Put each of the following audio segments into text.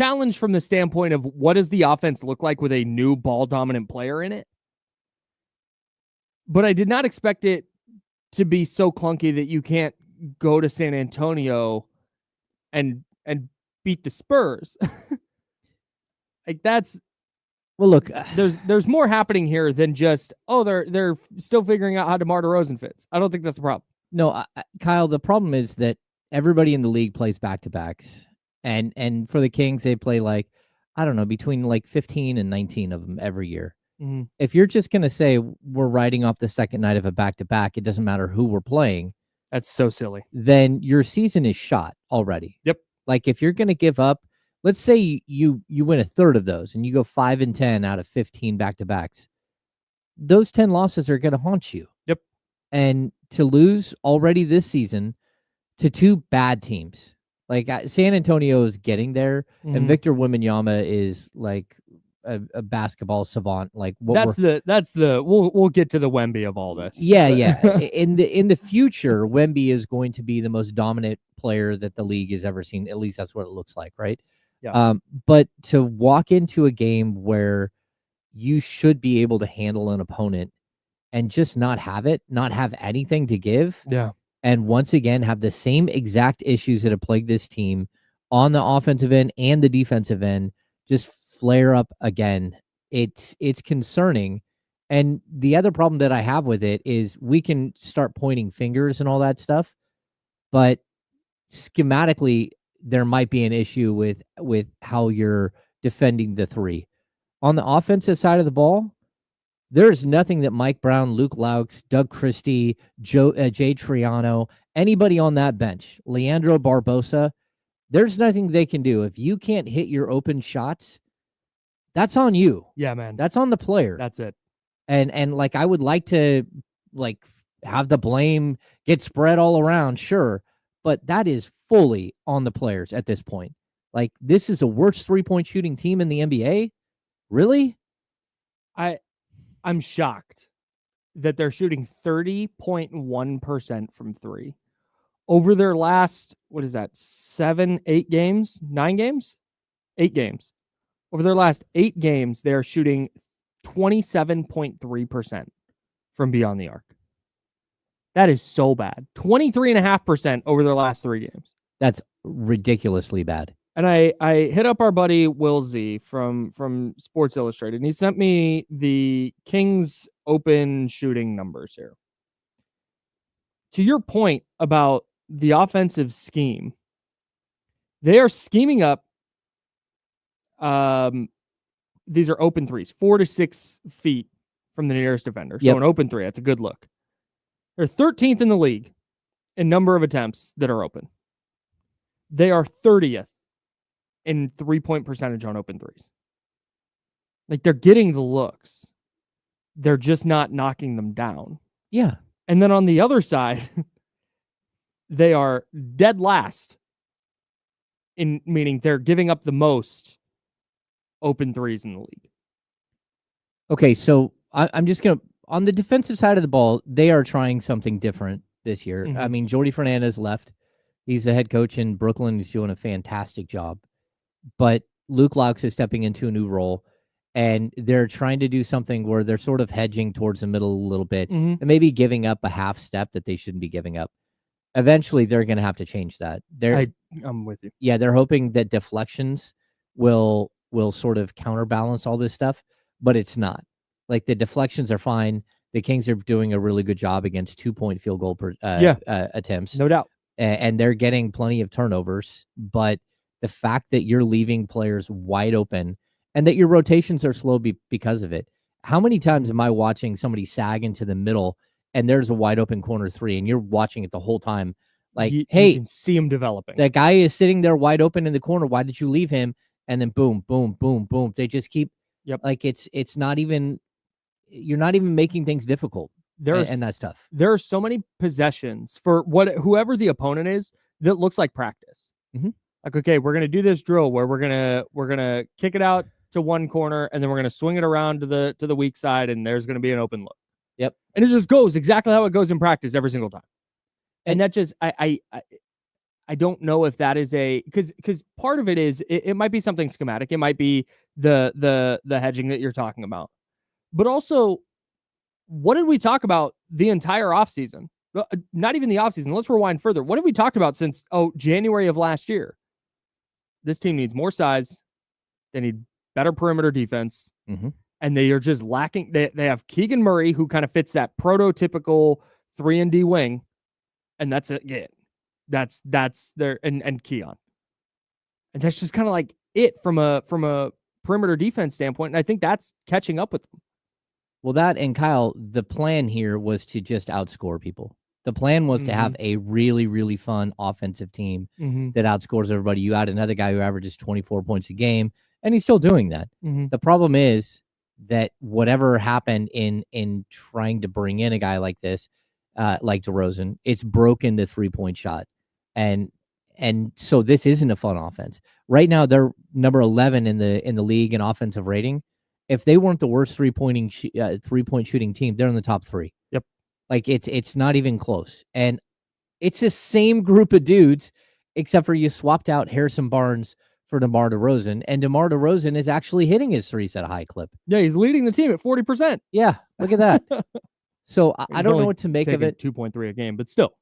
challenged from the standpoint of what does the offense look like with a new ball-dominant player in it. But I did not expect it to be so clunky that you can't go to San Antonio and beat the Spurs. Like that's well. Look, there's more happening here than just they're still figuring out how DeMar DeRozan fits. I don't think that's the problem. No, Kyle. The problem is that everybody in the league plays back-to-backs, and for the Kings they play like I don't know between like 15 and 19 of them every year. Mm-hmm. If you're just gonna say we're riding off the second night of a back-to-back, it doesn't matter who we're playing. That's so silly. Then your season is shot already. Yep. Like if you're gonna give up. Let's say you win a third of those and you go 5-10 out of 15 back-to-backs. Those 10 losses are going to haunt you. Yep. And to lose already this season to two bad teams, like San Antonio is getting there, and Victor Wembanyama is like a basketball savant. Like that's the we'll get to the Wemby of all this. Yeah, yeah. In the future, Wemby is going to be the most dominant player that the league has ever seen. At least that's what it looks like, right? Yeah. But to walk into a game where you should be able to handle an opponent and just not have anything to give. Yeah. And once again, have the same exact issues that have plagued this team on the offensive end and the defensive end just flare up again. It's concerning. And the other problem that I have with it is we can start pointing fingers and all that stuff, but schematically, there might be an issue with how you're defending the three. On the offensive side of the ball, there's nothing that Mike Brown, Luke Laux, Doug Christie, Jay Triano, anybody on that bench, Leandro Barbosa, there's nothing they can do. If you can't hit your open shots, that's on you. Yeah, man. That's on the player. That's it. And like I would like to like have the blame get spread all around, sure. But that is fully on the players at this point. Like, this is the worst three-point shooting team in the NBA? Really? I'm shocked that they're shooting 30.1% from three. Over their last, 8 games? 9 games? 8 games. Over their last 8 games, they're shooting 27.3% from beyond the arc. That is so bad. 23.5% over their last 3 games. That's ridiculously bad. And I hit up our buddy Will Z from Sports Illustrated, and he sent me the Kings open shooting numbers here. To your point about the offensive scheme, they are scheming up. These are open threes, 4 to 6 feet from the nearest defender. So an open three, that's a good look. They're 13th in the league in number of attempts that are open. They are 30th in 3-point percentage on open threes. Like, they're getting the looks. They're just not knocking them down. Yeah. And then on the other side, they are dead last, in meaning they're giving up the most open threes in the league. Okay, so I'm just going to, on the defensive side of the ball, they are trying something different this year. Mm-hmm. I mean, Jordi Fernandez left. He's the head coach in Brooklyn. He's doing a fantastic job. But Luke Laux is stepping into a new role, and they're trying to do something where they're sort of hedging towards the middle a little bit and maybe giving up a half step that they shouldn't be giving up. Eventually, they're going to have to change that. I'm with you. Yeah, they're hoping that deflections will sort of counterbalance all this stuff, but it's not. Like, the deflections are fine. The Kings are doing a really good job against 2-point field goal attempts. No doubt. And they're getting plenty of turnovers. But the fact that you're leaving players wide open and that your rotations are slow because of it. How many times am I watching somebody sag into the middle and there's a wide open corner three and you're watching it the whole time? Like, hey, you can see him developing. That guy is sitting there wide open in the corner. Why did you leave him? And then boom, boom, boom, boom. They just keep like it's not even. You're not even making things difficult, and that's tough. There are so many possessions for whoever the opponent is that looks like practice. Mm-hmm. Like, okay, we're gonna do this drill where we're gonna kick it out to one corner and then we're gonna swing it around to the weak side and there's gonna be an open look. Yep, and it just goes exactly how it goes in practice every single time. And that just I I don't know if that is because part of it is it might be something schematic. It might be the hedging that you're talking about. But also, what did we talk about the entire offseason? Not even the offseason. Let's rewind further. What have we talked about since January of last year? This team needs more size. They need better perimeter defense. And they are just lacking. They have Keegan Murray, who kind of fits that prototypical 3-and-D wing. And that's it. Yeah. That's their and Keon. And that's just kind of like it from a perimeter defense standpoint. And I think that's catching up with them. Well, that and Kyle, the plan here was to just outscore people. The plan was to have a really, really fun offensive team that outscores everybody. You add another guy who averages 24 points a game, and he's still doing that. The problem is that whatever happened in trying to bring in a guy like this, like DeRozan, it's broken the 3-point shot. And so this isn't a fun offense. Right now, they're number 11 in the league in offensive rating. If they weren't the worst 3-point shooting team, they're in the top 3. Yep. Like it's not even close. And it's the same group of dudes, except for you swapped out Harrison Barnes for DeMar DeRozan, and DeMar DeRozan is actually hitting his threes at a high clip. Yeah, he's leading the team at 40%. Yeah, look at that. So I don't know what to make of it. 2.3 a game, but still.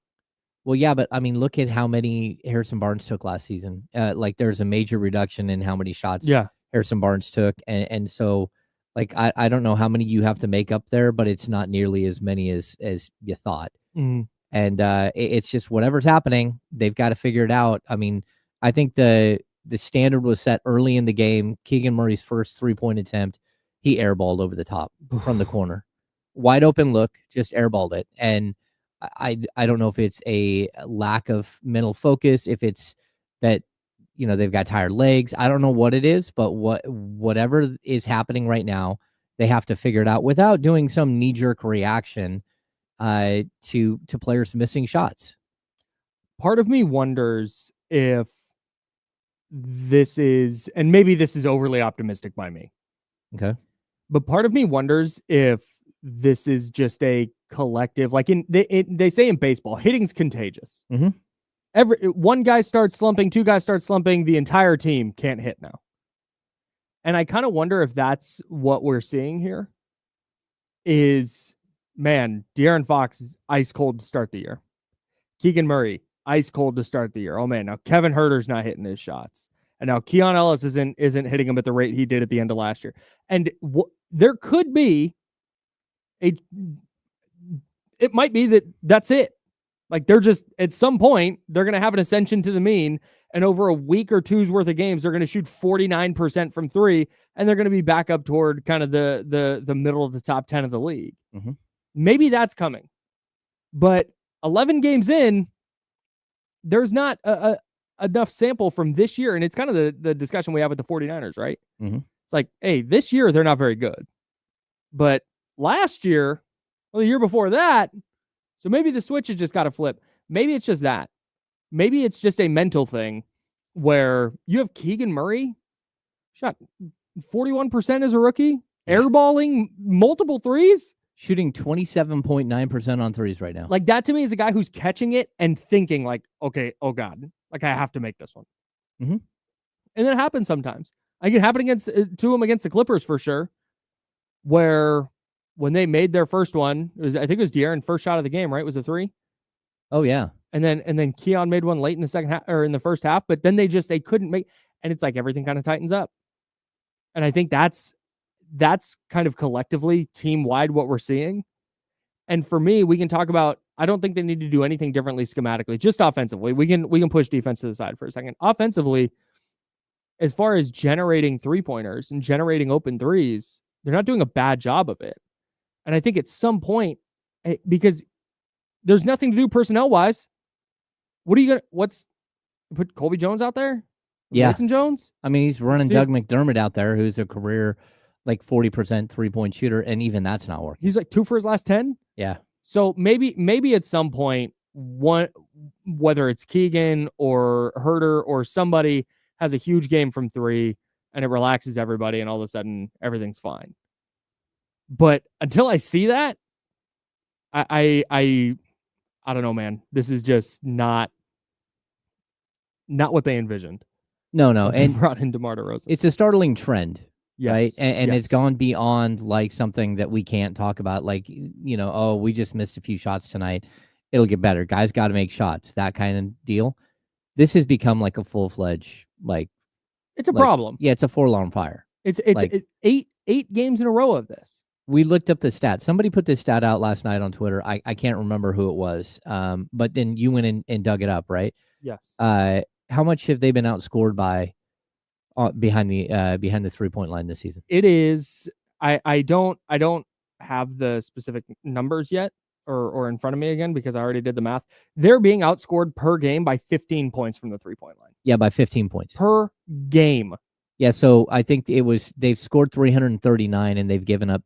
Well, yeah, but I mean, look at how many Harrison Barnes took last season. Like there's a major reduction in how many shots Harrison Barnes took. And so like, I don't know how many you have to make up there, but it's not nearly as many as you thought. And it's just whatever's happening, they've got to figure it out. I mean, I think the standard was set early in the game. Keegan Murray's first 3-point attempt, he airballed over the top from the corner. Wide open look, just airballed it. And I don't know if it's a lack of mental focus, if it's that, they've got tired legs. I don't know what it is, but whatever is happening right now, they have to figure it out without doing some knee-jerk reaction to players missing shots. Part of me wonders if this is, and maybe this is overly optimistic by me. Okay. But part of me wonders if this is just a collective, like they say in baseball, hitting's contagious. One guy starts slumping, 2 guys start slumping, the entire team can't hit now. And I kind of wonder if that's what we're seeing here. Is, man, De'Aaron Fox is ice cold to start the year. Keegan Murray, ice cold to start the year. Oh man, now Kevin Huerter's not hitting his shots, and now Keon Ellis isn't hitting them at the rate he did at the end of last year. And there could be it might be that's it. Like they're just, at some point, they're going to have an ascension to the mean, and over a week or two's worth of games, they're going to shoot 49% from 3, and they're going to be back up toward kind of the middle of the top 10 of the league. Maybe that's coming. But 11 games in, there's not enough sample from this year, and it's kind of the discussion we have with the 49ers, right? It's like, hey, this year they're not very good. But last year, well, the year before that, so maybe the switch has just got to flip. Maybe it's just that. Maybe it's just a mental thing where you have Keegan Murray shot 41% as a rookie, airballing multiple threes, shooting 27.9% on threes right now. Like that to me is a guy who's catching it and thinking like, okay, oh God, like I have to make this one. And then it happens sometimes. I can happen to him against the Clippers for sure, where when they made their first one, I think it was De'Aaron first shot of the game, right? It was a 3. Oh yeah. And then Keon made one late in the second half or in the first half, but then they couldn't make, and it's like everything kind of tightens up. And I think that's kind of collectively team wide what we're seeing. And for me, we can talk about, I don't think they need to do anything differently schematically, just offensively. We can push defense to the side for a second. Offensively, as far as generating 3-pointers and generating open threes, they're not doing a bad job of it. And I think at some point, because there's nothing to do personnel wise, put Colby Jones out there? Yeah. Mason Jones? I mean, he's running Doug McDermott out there, who's a career like 40% 3-point shooter, and even that's not working. He's like 2 for his last 10? Yeah. So maybe at some point, whether it's Keegan or Huerter or somebody has a huge game from 3 and it relaxes everybody and all of a sudden everything's fine. But until I see that, I don't know, man. This is just not not what they envisioned. No, when they and brought in DeMar DeRozan. it's a startling trend, Yes, right? And yes. it's gone beyond like something that we can't talk about. Like, oh, we just missed a few shots tonight. It'll get better. Guys got to make shots. That kind of deal. This has become like a full-fledged, like, it's a problem. Yeah, it's a four-alarm fire. It's eight games in a row of this. We looked up the stat. Somebody put this stat out last night on Twitter. I can't remember who it was. But then you went and dug it up, right? Yes. How much have they been outscored by behind the 3-point line this season? It is. I don't have the specific numbers yet or in front of me again because I already did the math. They're being outscored per game by 15 points from the 3-point line. Yeah, by 15 points per game. Yeah, so I think they've scored 339 and they've given up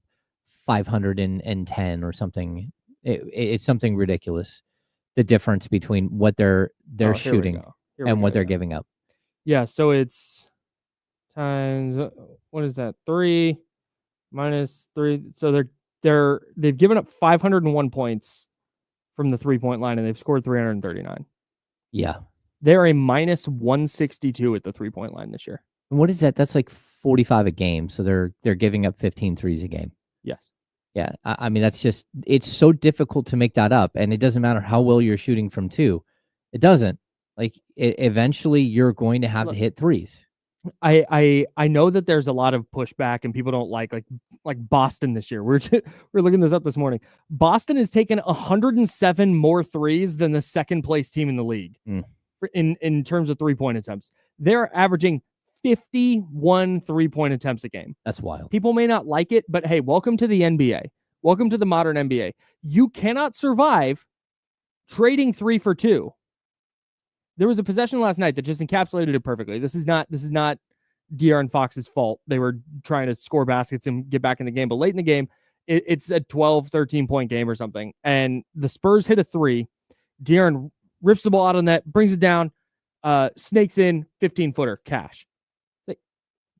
510 or something. It's something ridiculous. The difference between what they're shooting and what they're giving up. Yeah, so it's times what is that? 3 minus 3. So they've given up 501 points from the 3-point line and they've scored 339. Yeah. They're a minus 162 at the 3-point line this year. And what is that? That's like 45 a game. So they're giving up 15 threes a game. Yes. Yeah. I mean, it's so difficult to make that up. And it doesn't matter how well you're shooting from two. It doesn't. Like, eventually you're going to have to hit threes. I know that there's a lot of pushback and people don't like Boston this year. We're looking this up this morning. Boston has taken 107 more threes than the second place team in the league in terms of 3-point attempts. They're averaging 51 3-point attempts a game. That's wild. People may not like it, but hey, welcome to the NBA. Welcome to the modern NBA. You cannot survive trading 3 for 2. There was a possession last night that just encapsulated it perfectly. This is not De'Aaron Fox's fault. They were trying to score baskets and get back in the game, but late in the game, it's a 12, 13-point game or something. And the Spurs hit a 3. De'Aaron rips the ball out of the net, brings it down, snakes in, 15-footer, cash. Like,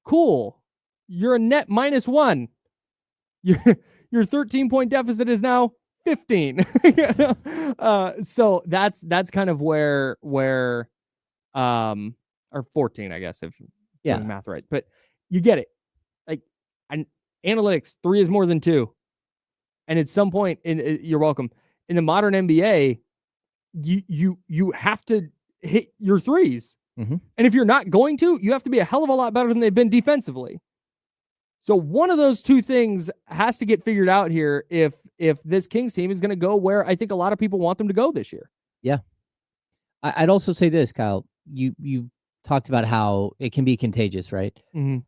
cool. You're a net -1. Your 13-point deficit is now 15. So that's kind of where or 14, I guess, if doing the math right. But you get it. Like, and analytics, 3 is more than 2. And at some point you're welcome. In the modern NBA, you have to hit your threes. Mm-hmm. And if you're not going to, you have to be a hell of a lot better than they've been defensively. So one of those two things has to get figured out here if this Kings team is going to go where I think a lot of people want them to go this year. Yeah. I'd also say this, Kyle. You talked about how it can be contagious, right? Mm-hmm.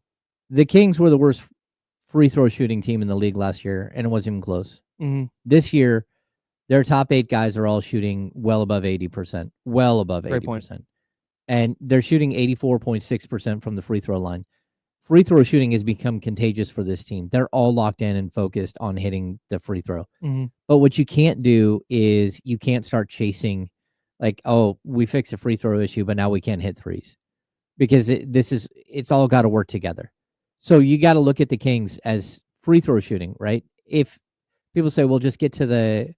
The Kings were the worst free throw shooting team in the league last year, and it wasn't even close. Mm-hmm. This year, their top 8 guys are all shooting well above 80%. Well above 80%. And they're shooting 84.6% from the free throw line. Free throw shooting has become contagious for this team. They're all locked in and focused on hitting the free throw. Mm-hmm. But what you can't do is you can't start chasing, like, oh, we fixed a free throw issue, but now we can't hit threes. Because it's all got to work together. So you got to look at the Kings as free throw shooting, right? If people say, well, just get to the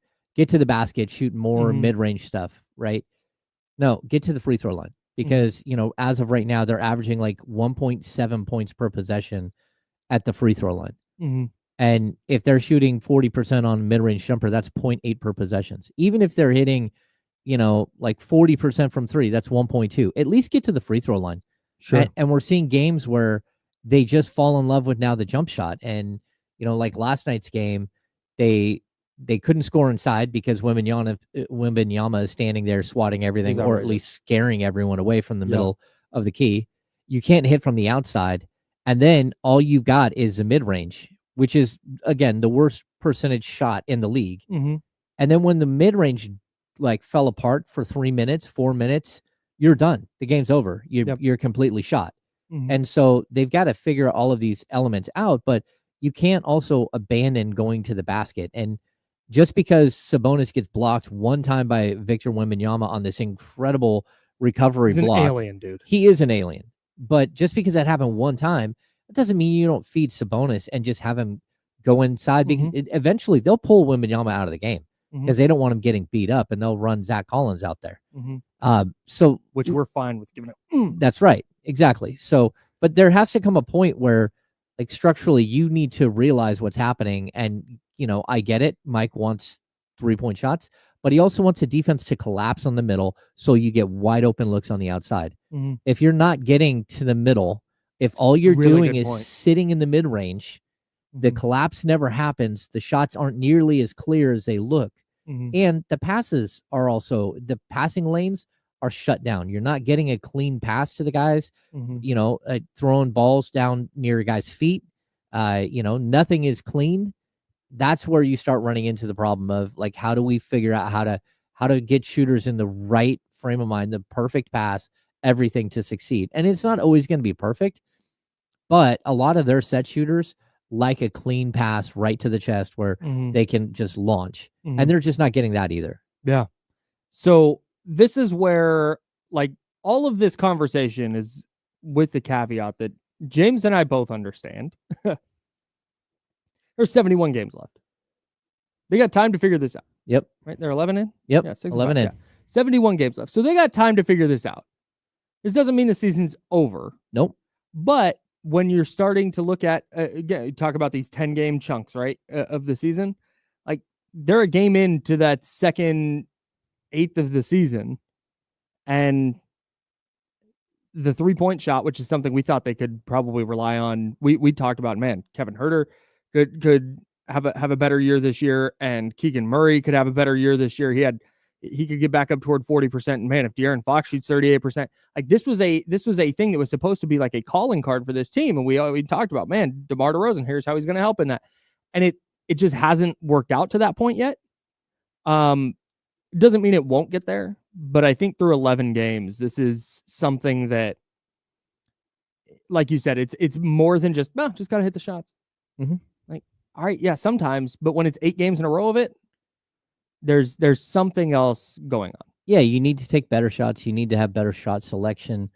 basket, shoot more mid-range stuff, right? No, get to the free throw line. Because, as of right now, they're averaging like 1.7 points per possession at the free throw line. Mm-hmm. And if they're shooting 40% on mid-range jumper, that's 0.8 per possessions. Even if they're hitting, like 40% from 3, that's 1.2. At least get to the free throw line. Sure. And we're seeing games where they just fall in love with now the jump shot. And, like last night's game, they couldn't score inside because Wembanyama is standing there swatting everything, or at least scaring everyone away from the middle of the key. You can't hit from the outside. And then all you've got is the mid-range, which is, again, the worst percentage shot in the league. Mm-hmm. And then when the mid-range fell apart for 3 minutes, 4 minutes, you're done. The game's over. You're completely shot. Mm-hmm. And so they've got to figure all of these elements out, but you can't also abandon going to the basket. And just because Sabonis gets blocked one time by Victor Wembanyama on this incredible recovery block. He's an alien, dude. He is an alien. But just because that happened one time, it doesn't mean you don't feed Sabonis and just have him go inside, because eventually they'll pull Wembanyama out of the game. because they don't want him getting beat up, and they'll run Zach Collins out there. So which we're fine with giving it. That's right. Exactly. So, but there has to come a point where, like, structurally, you need to realize what's happening. And, I get it. Mike wants 3-point shots, but he also wants a defense to collapse on the middle so you get wide open looks on the outside. If you're not getting to the middle, if all you're doing is sitting in the mid range, the collapse never happens. The shots aren't nearly as clear as they look. And the passes are also, the passing lanes are shut down. You're not getting a clean pass to the guys, throwing balls down near a guy's feet. Nothing is clean. That's where you start running into the problem of, like, how do we figure out how to get shooters in the right frame of mind, the perfect pass, everything to succeed. And it's not always going to be perfect, but a lot of their set shooters like a clean pass right to the chest where they can just launch. And they're just not getting that either. Yeah. So this is where, like, all of this conversation is with the caveat that James and I both understand. There's 71 games left. They got time to figure this out. Yep. Right? They're 11 in? Yep. Yeah, 11 in. Yeah. 71 games left. So they got time to figure this out. This doesn't mean the season's over. Nope. But when you're starting to look at, talk about these 10-game chunks, right, of the season, like, they're a game into that second eighth of the season. And the 3-point shot, which is something we thought they could probably rely on. We talked about, man, Kevin Huerter could have a better year this year, and Keegan Murray could have a better year this year. He could get back up toward 40%. And man, if De'Aaron Fox shoots 38%, like, this was a thing that was supposed to be like a calling card for this team. And we talked about, man, DeMar DeRozan, here's how he's going to help in that. And it just hasn't worked out to that point yet. Doesn't mean it won't get there, but I think through 11 games, this is something that, like you said, it's more than just got to hit the shots. Like, all right, yeah, sometimes, but when it's 8 games in a row of it, there's something else going on. Yeah, you need to take better shots. You need to have better shot selection.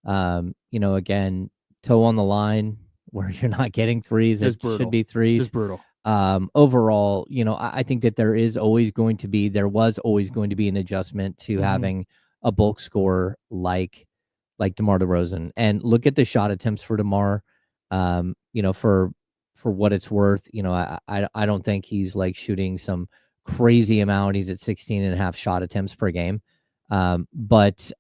Again, toe on the line where you're not getting threes. It should be threes. Just brutal. Overall, I think that there was always going to be an adjustment to having a bulk scorer like DeMar DeRozan. And look at the shot attempts for DeMar. For what it's worth, I don't think he's like shooting some crazy amount. He's at 16.5 shot attempts per game. But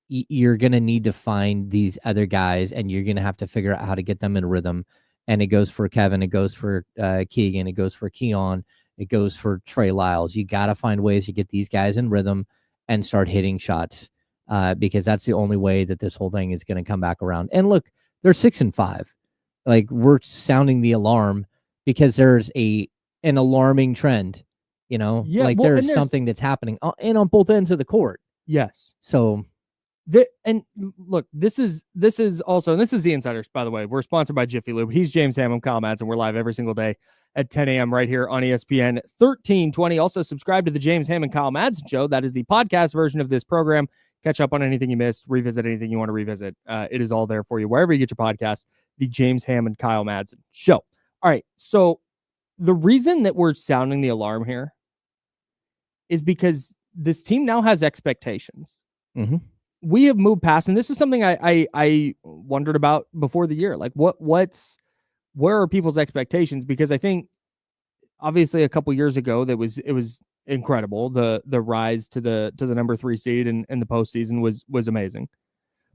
you're going to need to find these other guys, and you're going to have to figure out how to get them in rhythm. And it goes for Kevin, it goes for Keegan, it goes for Keon, it goes for Trey Lyles. You got to find ways to get these guys in rhythm and start hitting shots, because that's the only way that this whole thing is going to come back around. And look, they're 6-5. Like, we're sounding the alarm because there's an alarming trend, there's something that's happening and on both ends of the court. Yes. So, and look, this is also, and this is the Insiders, by the way. We're sponsored by Jiffy Lube. He's James Ham. I'm Kyle Madsen. We're live every single day at 10 a.m. right here on ESPN 1320. Also subscribe to the James Ham and Kyle Madsen Show. That is the podcast version of this program. Catch up on anything you missed, revisit anything you want to revisit. It is all there for you wherever you get your podcasts. The James Ham and Kyle Madsen Show. All right, so the reason that we're sounding the alarm here is because this team now has expectations. We have moved past, and this is something I wondered about before the year. Like, where are people's expectations? Because I think obviously a couple years ago it was incredible. The rise to the number 3 seed and the postseason was amazing.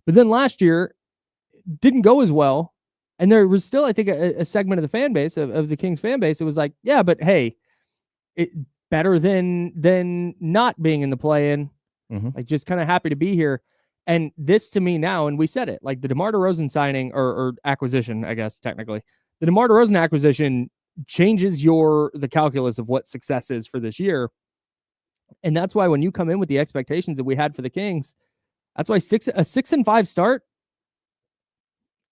But then last year didn't go as well. And there was still, I think, a segment of the fan base of the Kings fan base. It was like, yeah, but hey, it better than not being in the play-in. Like, just kind of happy to be here. And this, to me now, and we said it, like the DeMar DeRozan signing or acquisition, I guess technically, the DeMar DeRozan acquisition changes the calculus of what success is for this year. And that's why when you come in with the expectations that we had for the Kings, that's why a 6-5 start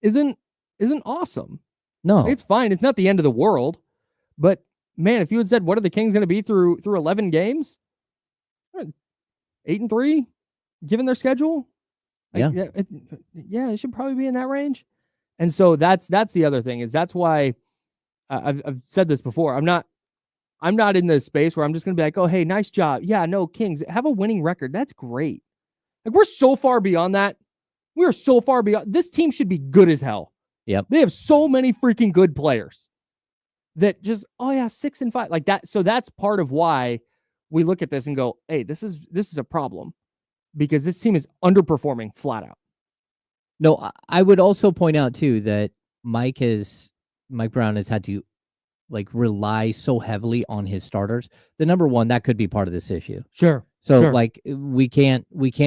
isn't awesome. No, it's fine. It's not the end of the world, but man, if you had said, what are the Kings going to be through 11 games? 8-3, given their schedule. Like, it should probably be in that range. And so that's the other thing, is that's why I've said this before. I'm not I'm not in the space where I'm just going to be like, oh, hey, nice job. Yeah, no, Kings, have a winning record. That's great. Like, we're so far beyond that. We are so far beyond. This team should be good as hell. Yep. They have so many freaking good players that just, oh yeah, 6-5 like that. So that's part of why we look at this and go, hey, this is a problem because this team is underperforming flat out. No, I would also point out too that Mike Brown has had to like rely so heavily on his starters. The number one, that could be part of this issue. Sure. So sure. like we can't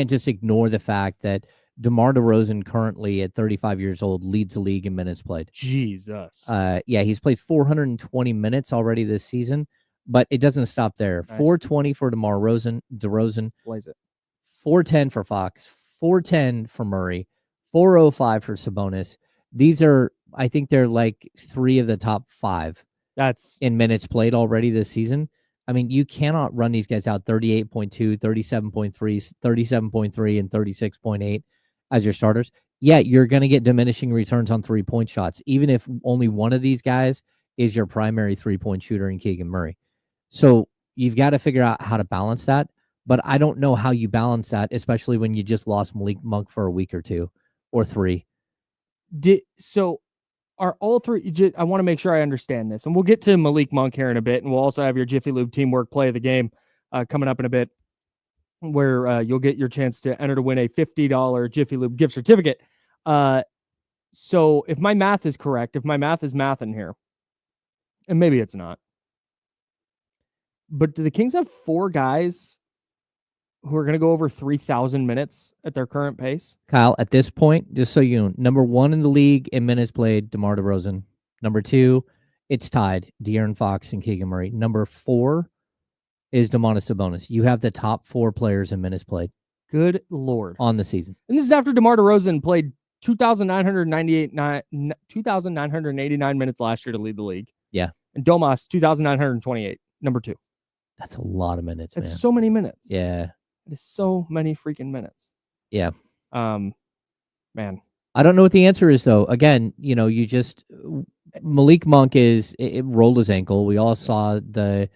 just ignore the fact that DeMar DeRozan currently at 35 years old leads the league in minutes played. Jesus. Yeah, he's played 420 minutes already this season, but it doesn't stop there. Nice. 420 for DeMar DeRozan. Blaze it. 410 for Fox, 410 for Murray, 405 for Sabonis. These are, I think they're like three of the top five that's in minutes played already this season. I mean, you cannot run these guys out 38.2, 37.3, 37.3, and 36.8 as your starters. Yeah, you're going to get diminishing returns on 3-point shots, even if only one of these guys is your primary 3-point shooter in Keegan Murray. So you've got to figure out how to balance that. But I don't know how you balance that, especially when you just lost Malik Monk for a week or two or three. So are all three? I want to make sure I understand this, and we'll get to Malik Monk here in a bit, and we'll also have your Jiffy Lube teamwork play of the game coming up in a bit, where you'll get your chance to enter to win a $50 Jiffy Lube gift certificate. So if my math is correct, if my math is math in here, and maybe it's not, but do the Kings have 4 guys who are going to go over 3,000 minutes at their current pace? Kyle, at this point, just so you know, number 1 in the league in minutes played, DeMar DeRozan. Number 2, it's tied, De'Aaron Fox and Keegan Murray. Number 4 is Domantas Sabonis. You have the top 4 players in minutes played. Good Lord. On the season. And this is after DeMar DeRozan played 2,989 minutes last year to lead the league. Yeah. And Domas, 2,928, number 2. That's a lot of minutes, man. It's so many minutes. Yeah. It is so many freaking minutes. Yeah. Man. I don't know what the answer is, though. Again, you just Malik Monk it rolled his ankle. We all saw the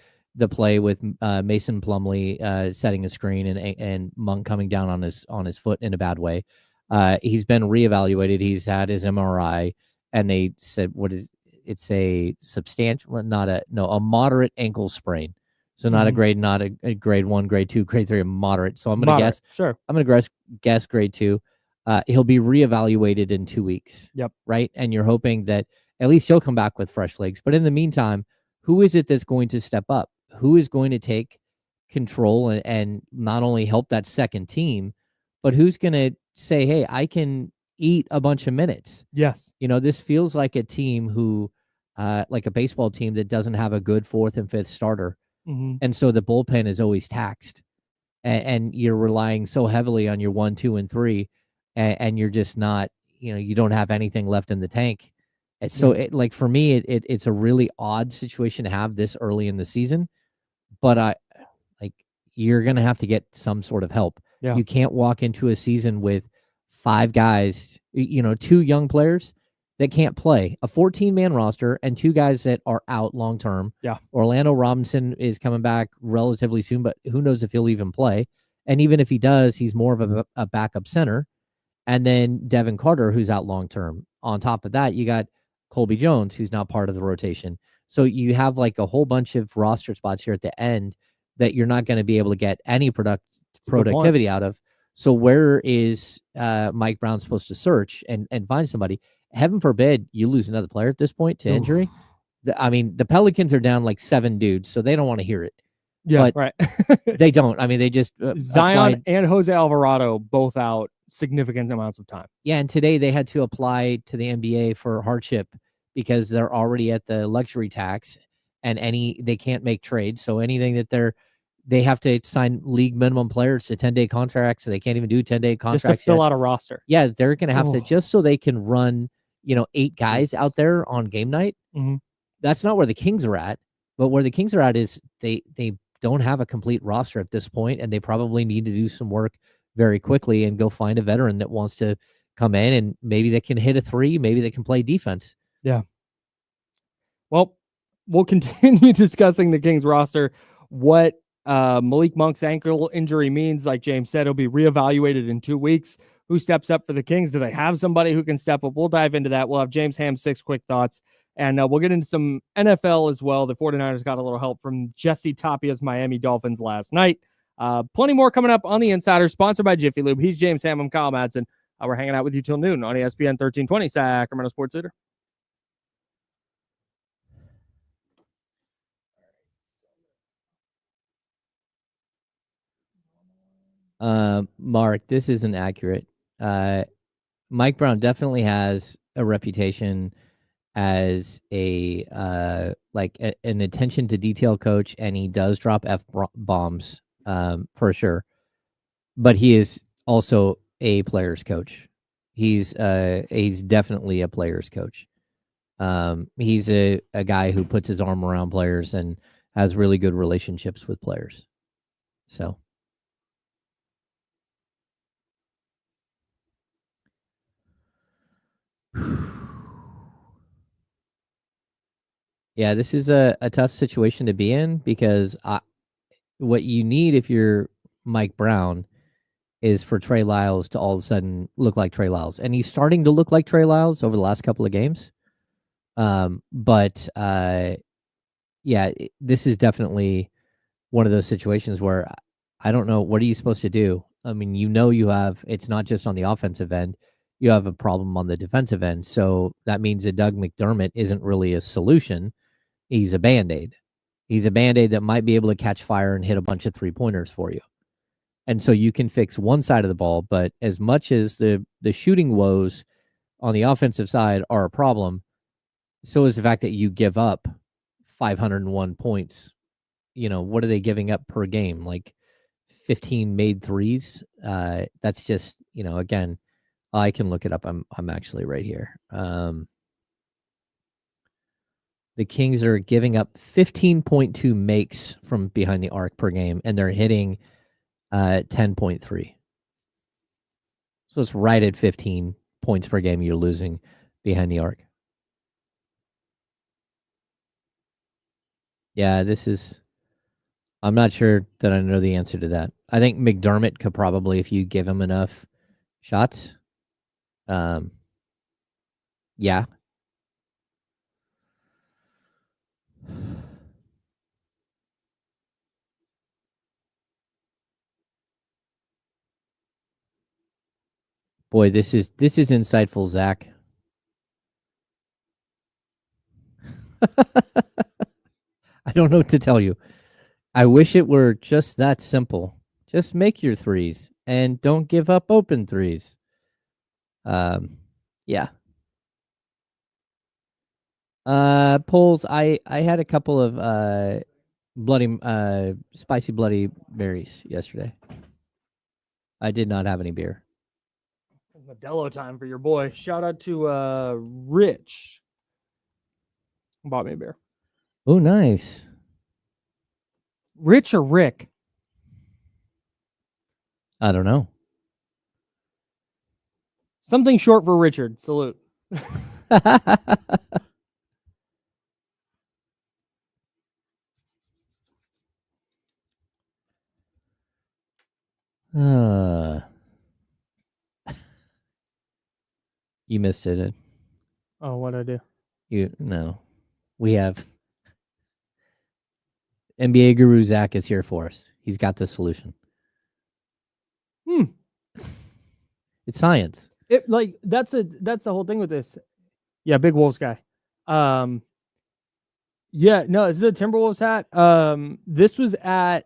play with Mason Plumlee setting a screen and Monk coming down on his foot in a bad way. He's been reevaluated. He's had his MRI, and they said it's a substantial, a moderate ankle sprain. So not a grade 1, grade 2, grade 3, a moderate. So I'm going to guess. Sure. I'm going to guess grade 2. He'll be reevaluated in 2 weeks. Yep. Right. And you're hoping that at least he'll come back with fresh legs. But in the meantime, who is it that's going to step up? Who is going to take control and not only help that second team, but who's going to say, hey, I can eat a bunch of minutes? Yes. This feels like a team who, like a baseball team that doesn't have a good 4th and 5th starter. Mm-hmm. And so the bullpen is always taxed, and you're relying so heavily on your 1, 2, and 3, and you're just not, you don't have anything left in the tank. And so for me, it's a really odd situation to have this early in the season, but you're going to have to get some sort of help. Yeah. You can't walk into a season with 5 guys, 2 young players that can't play, a 14-man roster, and 2 guys that are out long-term. Yeah. Orlando Robinson is coming back relatively soon, but who knows if he'll even play. And even if he does, he's more of a backup center. And then Devin Carter, who's out long-term. On top of that, you got Colby Jones, who's not part of the rotation. So you have like a whole bunch of roster spots here at the end that you're not going to be able to get any productivity out of. So where is Mike Brown supposed to search and find somebody? Heaven forbid you lose another player at this point to injury. The Pelicans are down like 7 dudes, so they don't want to hear it. Yeah, but right. They don't. I mean, they just Zion and Jose Alvarado both out significant amounts of time. Yeah, and today they had to apply to the NBA for hardship because they're already at the luxury tax, and they can't make trades. So anything that they have to sign league minimum players to 10-day contracts, so they can't even do 10-day contracts just to fill out a roster. Yeah, they're going to have to, just so they can run 8 guys out there on game night. Mm-hmm. That's not where the Kings are at. But where the Kings are at is they don't have a complete roster at this point, and they probably need to do some work very quickly and go find a veteran that wants to come in, and maybe they can hit a 3, maybe they can play defense. Yeah. Well, we'll continue discussing the Kings roster, what Malik Monk's ankle injury means. Like James said, he'll be reevaluated in 2 weeks. Who steps up for the Kings? Do they have somebody who can step up? We'll dive into that. We'll have James Ham's 6 quick thoughts, and we'll get into some NFL as well. The 49ers got a little help from Jesse Tapia's Miami Dolphins last night. Plenty more coming up on the Insider, sponsored by Jiffy Lube. He's James Ham. I'm Kyle Madsen. We're hanging out with you till noon on ESPN 1320, Sacramento Sports Leader. Mark, this isn't accurate. Mike Brown definitely has a reputation as an attention to detail coach, and he does drop F-bombs for sure. But he is also a player's coach. He's definitely a player's coach. He's a guy who puts his arm around players and has really good relationships with players. So. Yeah, this is a tough situation to be in because what you need if you're Mike Brown is for Trey Lyles to all of a sudden look like Trey Lyles. And he's starting to look like Trey Lyles over the last couple of games. This is definitely one of those situations where I don't know, what are you supposed to do? I mean, it's not just on the offensive end. You have a problem on the defensive end. So that means that Doug McDermott isn't really a solution. He's a Band-Aid. He's a Band-Aid that might be able to catch fire and hit a bunch of three-pointers for you. And so you can fix one side of the ball, but as much as the shooting woes on the offensive side are a problem, so is the fact that you give up 501 points. What are they giving up per game? Like 15 made threes? That's just, again, I can look it up. I'm actually right here. The Kings are giving up 15.2 makes from behind the arc per game, and they're hitting 10.3. So it's right at 15 points per game you're losing behind the arc. Yeah, I'm not sure that I know the answer to that. I think McDermott could probably, if you give him enough shots. Yeah. Boy, this is insightful, Zach. I don't know what to tell you. I wish it were just that simple. Just make your threes and don't give up open threes. Yeah. Polls. I had a couple of spicy Bloody Marys yesterday. I did not have any beer. Modelo time for your boy. Shout out to Rich. Bought me a beer. Oh, nice. Rich or Rick? I don't know. Something short for Richard. Salute. You missed it. Oh, what'd I do? No. We have NBA guru Zach is here for us. He's got the solution. It's science. That's the whole thing with this. Yeah, big Wolves guy. Yeah, no, this is a Timberwolves hat. This was at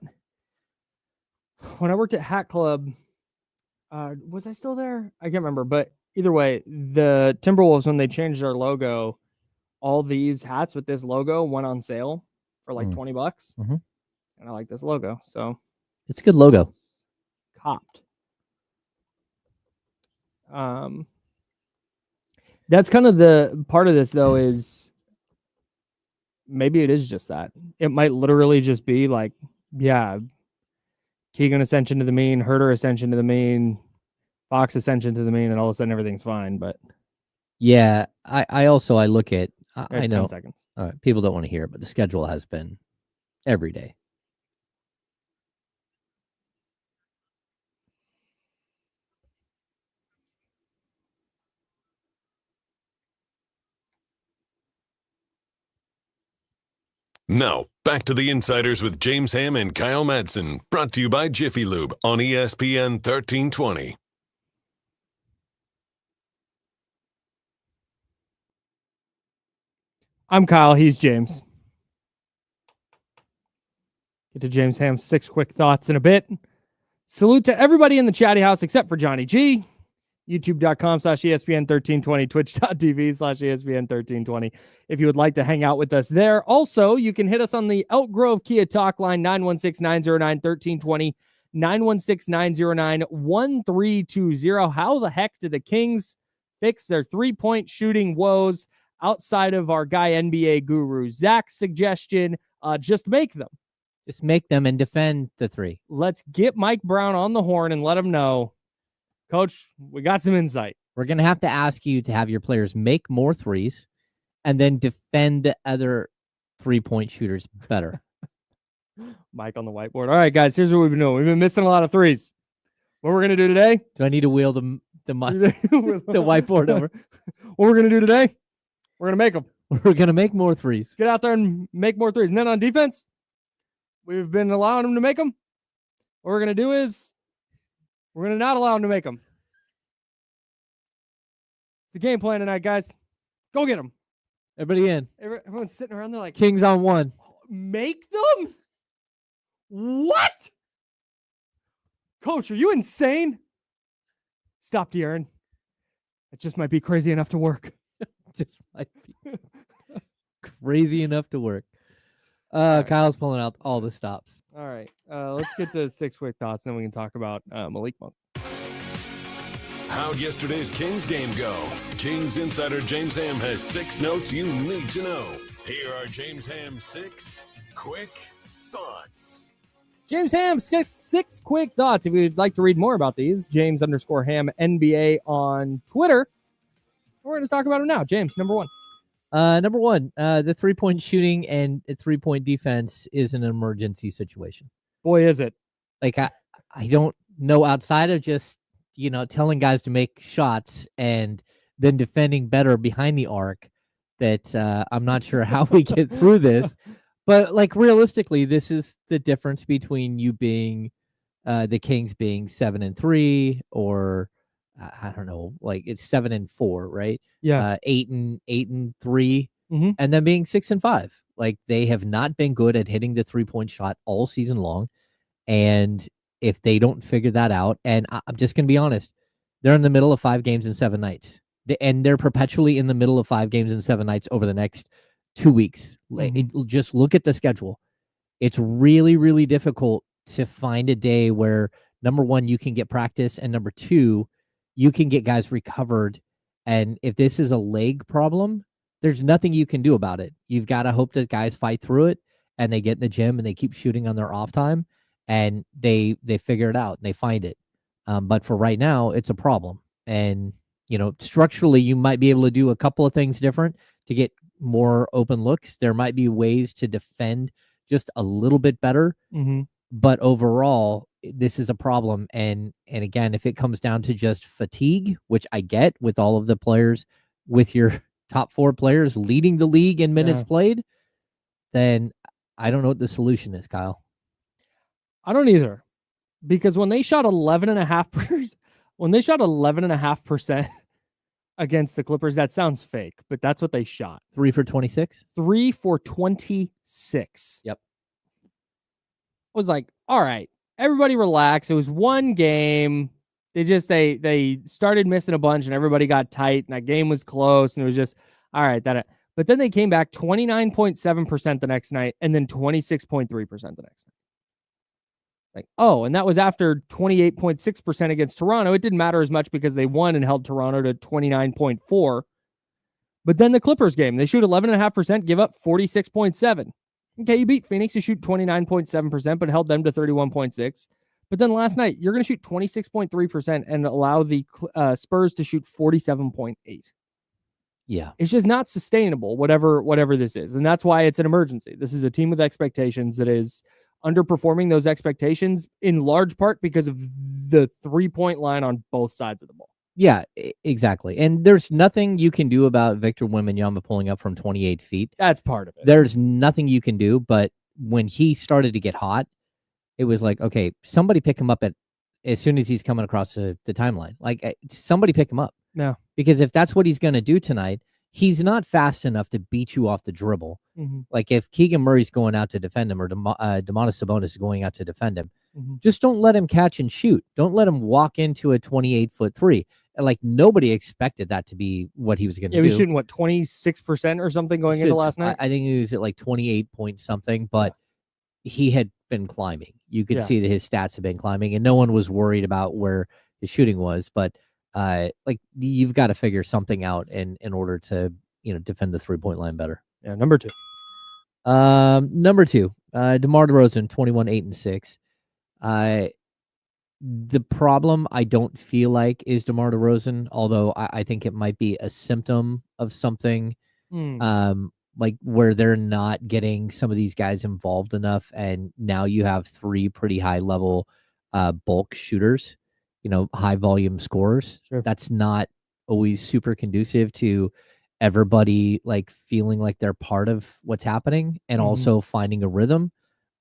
when I worked at Hat Club. Was I still there? I can't remember, but either way, the Timberwolves, when they changed their logo, all these hats with this logo went on sale for like $20. Mm-hmm. And I like this logo, so it's a good logo. Copped. That's kind of the part of this, though, is maybe it is just that. It might literally just be like, yeah, Keegan ascension to the mean, Herter ascension to the mean, Fox ascension to the mean, and all of a sudden everything's fine. But yeah, I look at I know. 10 seconds. All right, people don't want to hear it, but the schedule has been every day. Now, back to the Insiders with James Ham and Kyle Madsen, brought to you by Jiffy Lube on ESPN 1320. I'm Kyle. He's James. Get to James Ham's 6 quick thoughts in a bit. Salute to everybody in the chatty house except for Johnny G. YouTube.com/ESPN1320, Twitch.tv/ESPN1320. If you would like to hang out with us there. Also, you can hit us on the Elk Grove Kia Talk line, 916-909-1320, 916-909-1320. How the heck did the Kings fix their three-point shooting woes outside of our guy NBA guru Zach's suggestion? Just make them. Just make them and defend the three. Let's get Mike Brown on the horn and let him know, Coach, we got some insight. We're going to have to ask you to have your players make more threes and then defend the other three-point shooters better. Mike on the whiteboard. All right, guys, here's what we've been doing. We've been missing a lot of threes. What we're going to do today? Do I need to wheel the whiteboard over? What we're going to do today? We're going to make them. We're going to make more threes. Get out there and make more threes. And then on defense, we've been allowing them to make them. What we're going to do is we're going to not allow them to make them. It's the game plan tonight, guys. Go get them. Everybody in. Everyone's sitting around there like, Kings on one. Make them? What? Coach, are you insane? Stop, De'Aaron. It just might be crazy enough to work. Just might be crazy enough to work. Right. Kyle's pulling out all the stops. All right. Let's get to 6 quick thoughts, and then we can talk about Malik Monk. How'd yesterday's Kings game go? Kings insider James Ham has 6 notes you need to know. Here are James Ham's 6 quick thoughts. James Ham, 6 quick thoughts. If you'd like to read more about these, James_Ham NBA on Twitter. We're going to talk about them now. James, number 1. Number 1, the three-point shooting and three-point defense is an emergency situation. Boy, is it. Like, I don't know, outside of just, telling guys to make shots and then defending better behind the arc, that I'm not sure how we get through this. But, like, realistically, this is the difference between you being the Kings being 7-3 or I don't know, like it's 7-4, right? Yeah. 8-3, and then being 6-5. Like, they have not been good at hitting the three-point shot all season long. And if they don't figure that out, and I'm just going to be honest, they're in the middle of 5 games in 7 nights. And they're perpetually in the middle of 5 games in 7 nights over the next 2 weeks. Just look at the schedule. It's really, really difficult to find a day where, number 1, you can get practice, and number 2, you can get guys recovered. And if this is a leg problem, there's nothing you can do about it. You've got to hope that guys fight through it and they get in the gym and they keep shooting on their off time and they figure it out and they find it. But for right now, it's a problem. And, structurally, you might be able to do a couple of things different to get more open looks. There might be ways to defend just a little bit better. But overall, this is a problem. And again, if it comes down to just fatigue, which I get with all of the players, with your top 4 players leading the league in minutes played, then I don't know what the solution is, Kyle. I don't either. Because when they shot 11.5% against the Clippers, that sounds fake, but that's what they shot. 3 for 26? 3 for 26. Yep. I was like, all right, everybody relax. It was one game. They started missing a bunch and everybody got tight and that game was close and it was just, all right. But then they came back 29.7% the next night and then 26.3% the next night. Like, oh, and that was after 28.6% against Toronto. It didn't matter as much because they won and held Toronto to 29.4. But then the Clippers game, they shoot 11.5%, give up 46.7. Okay, you beat Phoenix, you shoot 29.7%, but held them to 31.6. But then last night, you're going to shoot 26.3% and allow the Spurs to shoot 47.8. Yeah. It's just not sustainable, whatever this is. And that's why it's an emergency. This is a team with expectations that is underperforming those expectations in large part because of the 3-point line on both sides of the ball. Yeah, exactly. And there's nothing you can do about Victor Wembanyama pulling up from 28 feet. That's part of it. There's nothing you can do. But when he started to get hot, it was like, okay, somebody pick him up as soon as he's coming across the timeline. Like, somebody pick him up. No. Because if that's what he's going to do tonight, he's not fast enough to beat you off the dribble. Mm-hmm. Like, if Keegan Murray's going out to defend him or Domantas Sabonis is going out to defend him, mm-hmm. just don't let him catch and shoot. Don't let him walk into a 28-foot three. Like, nobody expected that to be what he was going to do. He was shooting, 26% or something going into last night? I think he was at like 28 point something, but he had been climbing. You could see that his stats have been climbing, and no one was worried about where his shooting was. But like, you've got to figure something out in order to defend the 3-point line better. Yeah, number two. Number two, DeMar DeRozan, 21, 8, and 6. The problem I don't feel like is DeMar DeRozan, although I think it might be a symptom of something. Like where they're not getting some of these guys involved enough, and now you have 3 pretty high level bulk shooters, high volume scorers. Sure. That's not always super conducive to everybody like feeling like they're part of what's happening and also finding a rhythm.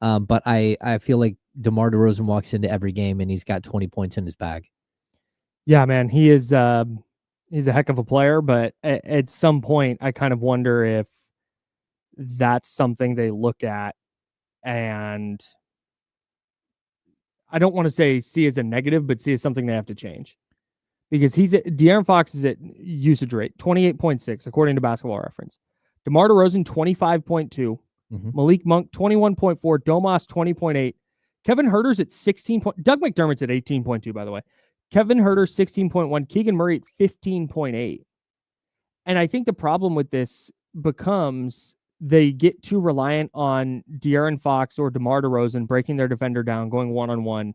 But I feel like DeMar DeRozan walks into every game and he's got 20 points in his bag. Yeah, man, he is he's a heck of a player, but at some point I kind of wonder if that's something they look at, and I don't want to say see as a negative, but see as something they have to change. Because De'Aaron Fox is at usage rate 28.6 according to Basketball Reference. DeMar DeRozan 25.2, Malik Monk 21.4, Domas 20.8, Kevin Huerter's at 16. Doug McDermott's at 18.2, by the way. Kevin Huerter 16.1, Keegan Murray at 15.8. And I think the problem with this becomes they get too reliant on De'Aaron Fox or DeMar DeRozan breaking their defender down, going one-on-one,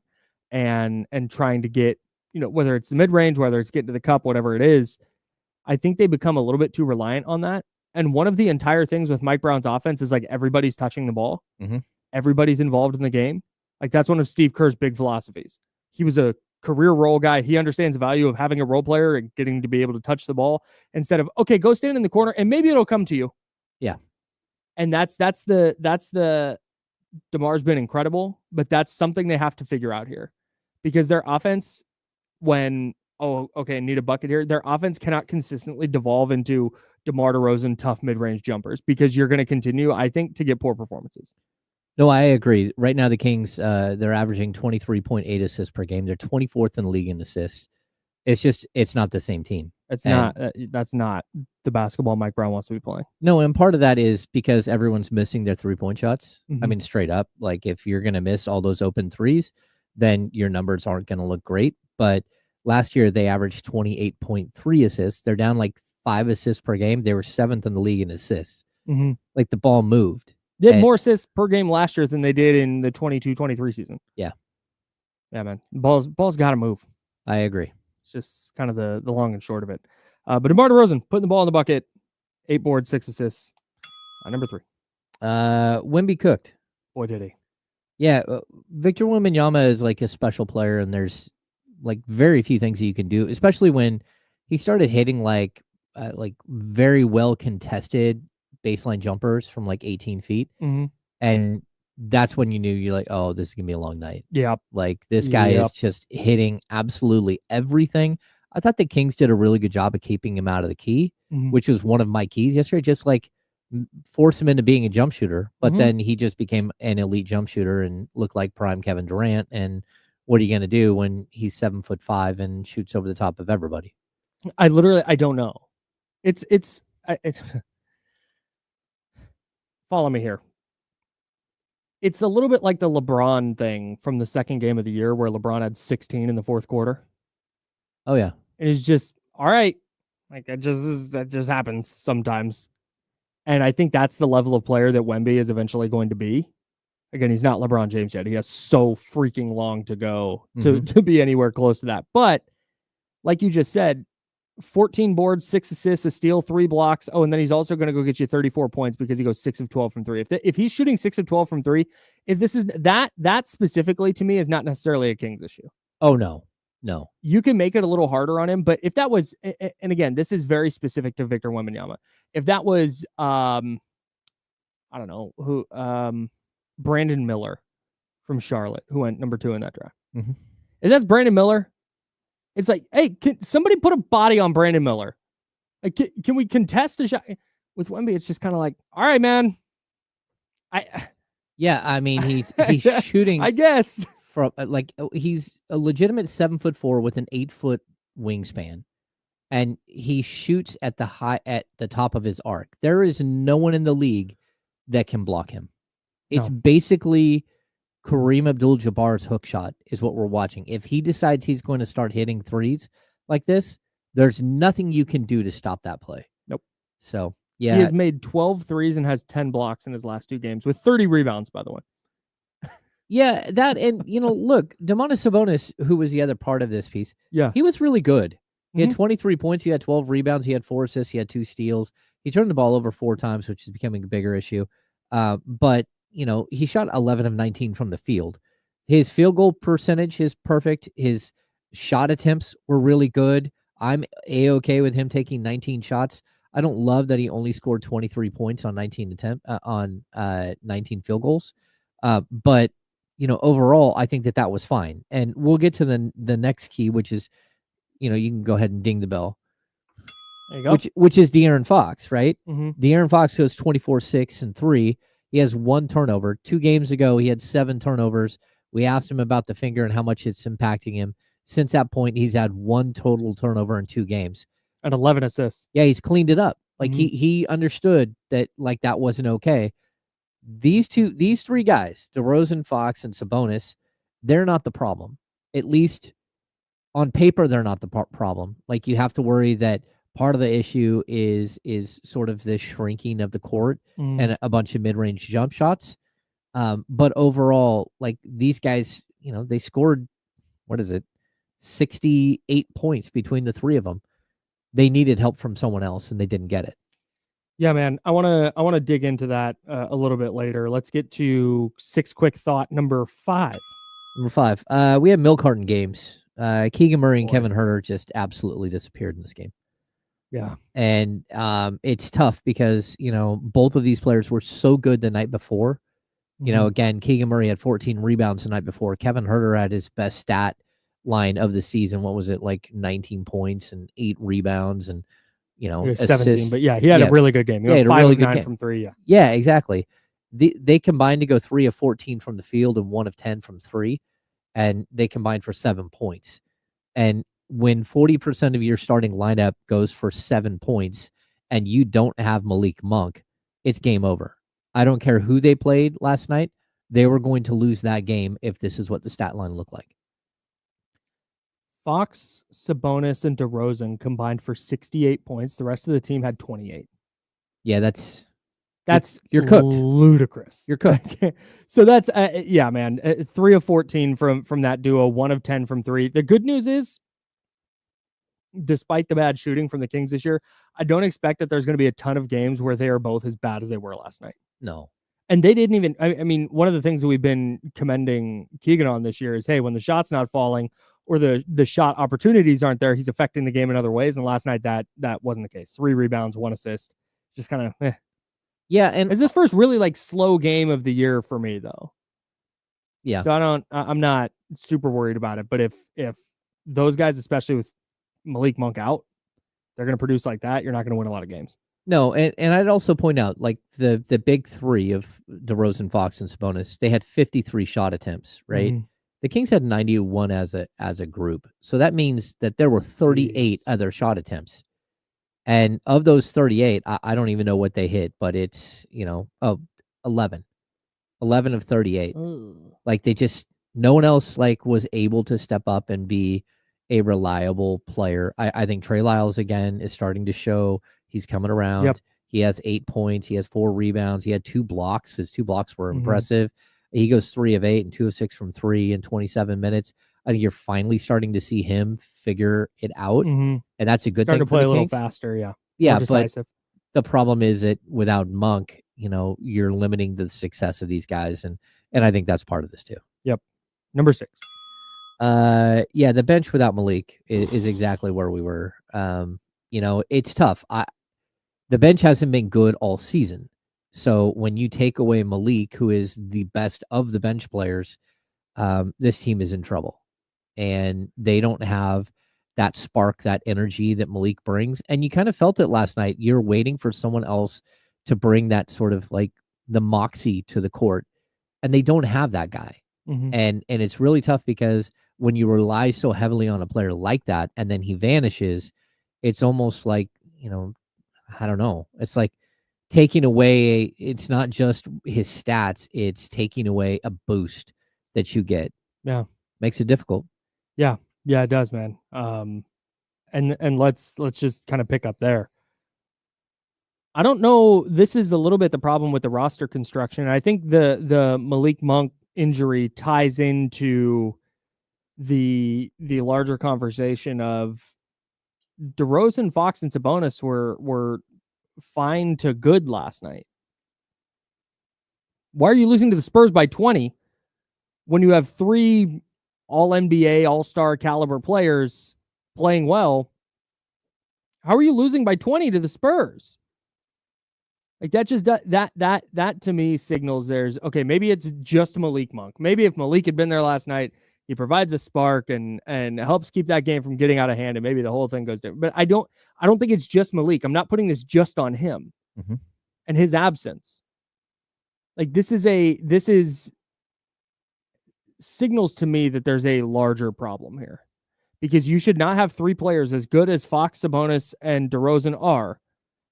and trying to get, whether it's the mid-range, whether it's getting to the cup, whatever it is. I think they become a little bit too reliant on that. And one of the entire things with Mike Brown's offense is like everybody's touching the ball. Everybody's involved in the game. Like that's one of Steve Kerr's big philosophies. He was a career role guy. He understands the value of having a role player and getting to be able to touch the ball instead of, okay, go stand in the corner and maybe it'll come to you. Yeah. And that's the DeMar's been incredible, but that's something they have to figure out here because their offense, need a bucket here. Their offense cannot consistently devolve into DeMar DeRozan tough mid-range jumpers because you're going to continue, I think, to get poor performances. No, I agree. Right now, the Kings, they're averaging 23.8 assists per game. They're 24th in the league in assists. It's not the same team. That's not the basketball Mike Brown wants to be playing. No, and part of that is because everyone's missing their 3-point shots. I mean, straight up, like if you're going to miss all those open threes, then your numbers aren't going to look great. But last year, they averaged 28.3 assists. They're down like 5 assists per game. They were 7th in the league in assists. Like the ball moved. They had more assists per game last year than they did in the 22-23 season. Yeah, man. Ball's got to move. I agree. It's just kind of the long and short of it. But DeMar DeRozan putting the ball in the bucket, 8 boards, 6 assists. Number 3. Wemby cooked. Boy, did he. Yeah, Victor Wembanyama is like a special player, and there's like very few things that you can do, especially when he started hitting like very well contested baseline jumpers from like 18 feet. And that's when you knew you're like, oh, this is gonna be a long night. Yeah. Like this guy is just hitting absolutely everything. I thought the Kings did a really good job of keeping him out of the key, which was one of my keys yesterday. Just like force him into being a jump shooter, but then he just became an elite jump shooter and looked like prime Kevin Durant. And what are you gonna do when he's 7'5" and shoots over the top of everybody? I don't know. It's follow me here. It's a little bit like the LeBron thing from the second game of the year where LeBron had 16 in the fourth quarter. Oh yeah. And it's just, all right. Like that just happens sometimes. And I think that's the level of player that Wemby is eventually going to be. Again, he's not LeBron James yet. He has so freaking long to go to be anywhere close to that. But like you just said, 14 boards, 6 assists, a steal, 3 blocks. Oh, and then he's also going to go get you 34 points because he goes 6 of 12 from 3. If he's shooting 6 of 12 from 3, if this is that specifically to me is not necessarily a Kings issue. Oh, no. You can make it a little harder on him, but if that was, and again, this is very specific to Victor Wembanyama. If that was, I don't know who, Brandon Miller from Charlotte, who went number 2 in that draft. Mm-hmm. If that's Brandon Miller, it's like, hey, can somebody put a body on Brandon Miller? Like, can we contest a shot with Wemby? It's just kind of like, all right, man. Yeah, I mean, he's shooting. I guess from he's a legitimate 7'4" with an 8-foot wingspan, and he shoots at the top of his arc. There is no one in the league that can block him. It's basically Kareem Abdul-Jabbar's hook shot is what we're watching. If he decides he's going to start hitting threes like this, there's nothing you can do to stop that play. Nope. So, yeah. He has made 12 threes and has 10 blocks in his last 2 games with 30 rebounds, by the way. Yeah, that, and, look, Domantas Sabonis, who was the other part of this piece, he was really good. He had 23 points, he had 12 rebounds, he had 4 assists, he had 2 steals. He turned the ball over 4 times, which is becoming a bigger issue. But, he shot 11 of 19 from the field. His field goal percentage is perfect. His shot attempts were really good. I'm A-okay with him taking 19 shots. I don't love that he only scored 23 points on 19 field goals. But, overall, I think that was fine. And we'll get to the next key, which is, you can go ahead and ding the bell. There you go. Which is De'Aaron Fox, right? Mm-hmm. De'Aaron Fox goes 24, 6, and 3. He has 1 turnover. 2 games ago, he had 7 turnovers. We asked him about the finger and how much it's impacting him. Since that point, he's had 1 total turnover in 2 games. And 11 assists. Yeah, he's cleaned it up. Like, he understood that, like, that wasn't okay. These 3 guys, DeRozan, Fox, and Sabonis, they're not the problem. At least on paper, they're not the problem. Like, you have to worry that part of the issue is sort of the shrinking of the court and a bunch of mid-range jump shots. But overall, like, these guys, they scored, 68 points between the 3 of them. They needed help from someone else, and they didn't get it. Yeah, man. I want to dig into that a little bit later. Let's get to 6 quick thought number 5. Number 5. We have milk carton games. Keegan Murray and Kevin Huerter just absolutely disappeared in this game. Yeah. And it's tough because, both of these players were so good the night before. Again, Keegan Murray had 14 rebounds the night before. Kevin Huerter had his best stat line of the season. What was it, like 19 points and 8 rebounds and, 17. But yeah, he had a really good game. He had 5 of 9 from 3. Yeah. Yeah, exactly. They combined to go 3 of 14 from the field and 1 of 10 from 3. And they combined for 7 points. And when 40% of your starting lineup goes for 7 points and you don't have Malik Monk, it's game over. I don't care who they played last night. They were going to lose that game if this is what the stat line looked like. Fox, Sabonis, and DeRozan combined for 68 points. The rest of the team had 28. Yeah, that's you're cooked. Ludicrous. You're cooked. So that's yeah, man. 3 of 14 from that duo. 1 of 10 from 3. The good news is, despite the bad shooting from the Kings this year, I don't expect that there's going to be a ton of games where they are both as bad as they were last night. No. And they didn't even, I mean, one of the things that we've been commending Keegan on this year is, hey, when the shot's not falling or the shot opportunities aren't there, he's affecting the game in other ways. And last night that wasn't the case. 3 rebounds, 1 assist. Just kind of Yeah, and it's this first really like slow game of the year for me though. Yeah. So I'm not super worried about it. But if those guys, especially with Malik Monk out, they're going to produce like that, you're not going to win a lot of games. No, and I'd also point out, like, the big 3 of DeRozan, Fox, and Sabonis, they had 53 shot attempts, right? Mm-hmm. The Kings had 91 as a group. So that means that there were 38 other shot attempts. And of those 38, I don't even know what they hit, but it's, 11. 11 of 38. Like, they just, no one else, like, was able to step up and be a reliable player. I think Trey Lyles, again, is starting to show he's coming around. Yep. He has 8 points. He has 4 rebounds. He had 2 blocks. His 2 blocks were impressive. He goes 3 of 8 and 2 of 6 from 3 in 27 minutes. I think you're finally starting to see him figure it out, Mm-hmm. and that's a good Starting thing to for play the a little Kings. faster, yeah. Yeah, More but decisive. the problem is that without Monk, you're limiting the success of these guys, and I think that's part of this too. Yep. Number 6. Yeah, the bench without Malik is exactly where we were. It's tough. The bench hasn't been good all season. So when you take away Malik, who is the best of the bench players, this team is in trouble. And they don't have that spark, that energy that Malik brings. And you kind of felt it last night. You're waiting for someone else to bring that sort of like the moxie to the court. And they don't have that guy. Mm-hmm. And it's really tough because when you rely so heavily on a player like that and then he vanishes, it's almost like, I don't know. It's like taking away, it's not just his stats, it's taking away a boost that you get. Yeah. Makes it difficult. Yeah. Yeah, it does, man. And let's just kind of pick up there. I don't know. This is a little bit the problem with the roster construction. I think the Malik Monk injury ties into the larger conversation of DeRozan, Fox, and Sabonis were fine to good last night. Why are you losing to the Spurs by 20 when you have 3 all-NBA, all-star caliber players playing well? How are you losing by 20 to the Spurs? Like that just that to me signals there's okay, maybe it's just Malik Monk. Maybe if Malik had been there last night, he provides a spark and helps keep that game from getting out of hand, and maybe the whole thing goes different. But I don't think it's just Malik. I'm not putting this just on him and his absence. Like this is signals to me that there's a larger problem here, because you should not have 3 players as good as Fox, Sabonis, and DeRozan are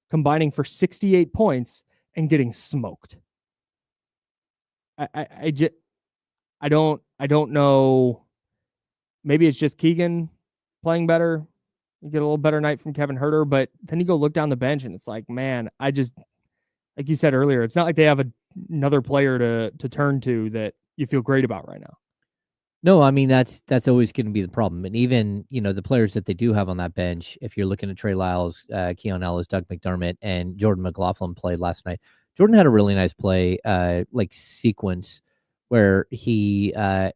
combining for 68 points and getting smoked. I don't know. Maybe it's just Keegan playing better. You get a little better night from Kevin Huerter, but then you go look down the bench and it's like, man, like you said earlier, it's not like they have another player to turn to that you feel great about right now. No, I mean, that's always going to be the problem. And even, the players that they do have on that bench, if you're looking at Trey Lyles, Keon Ellis, Doug McDermott, and Jordan McLaughlin played last night. Jordan had a really nice play, sequence where he had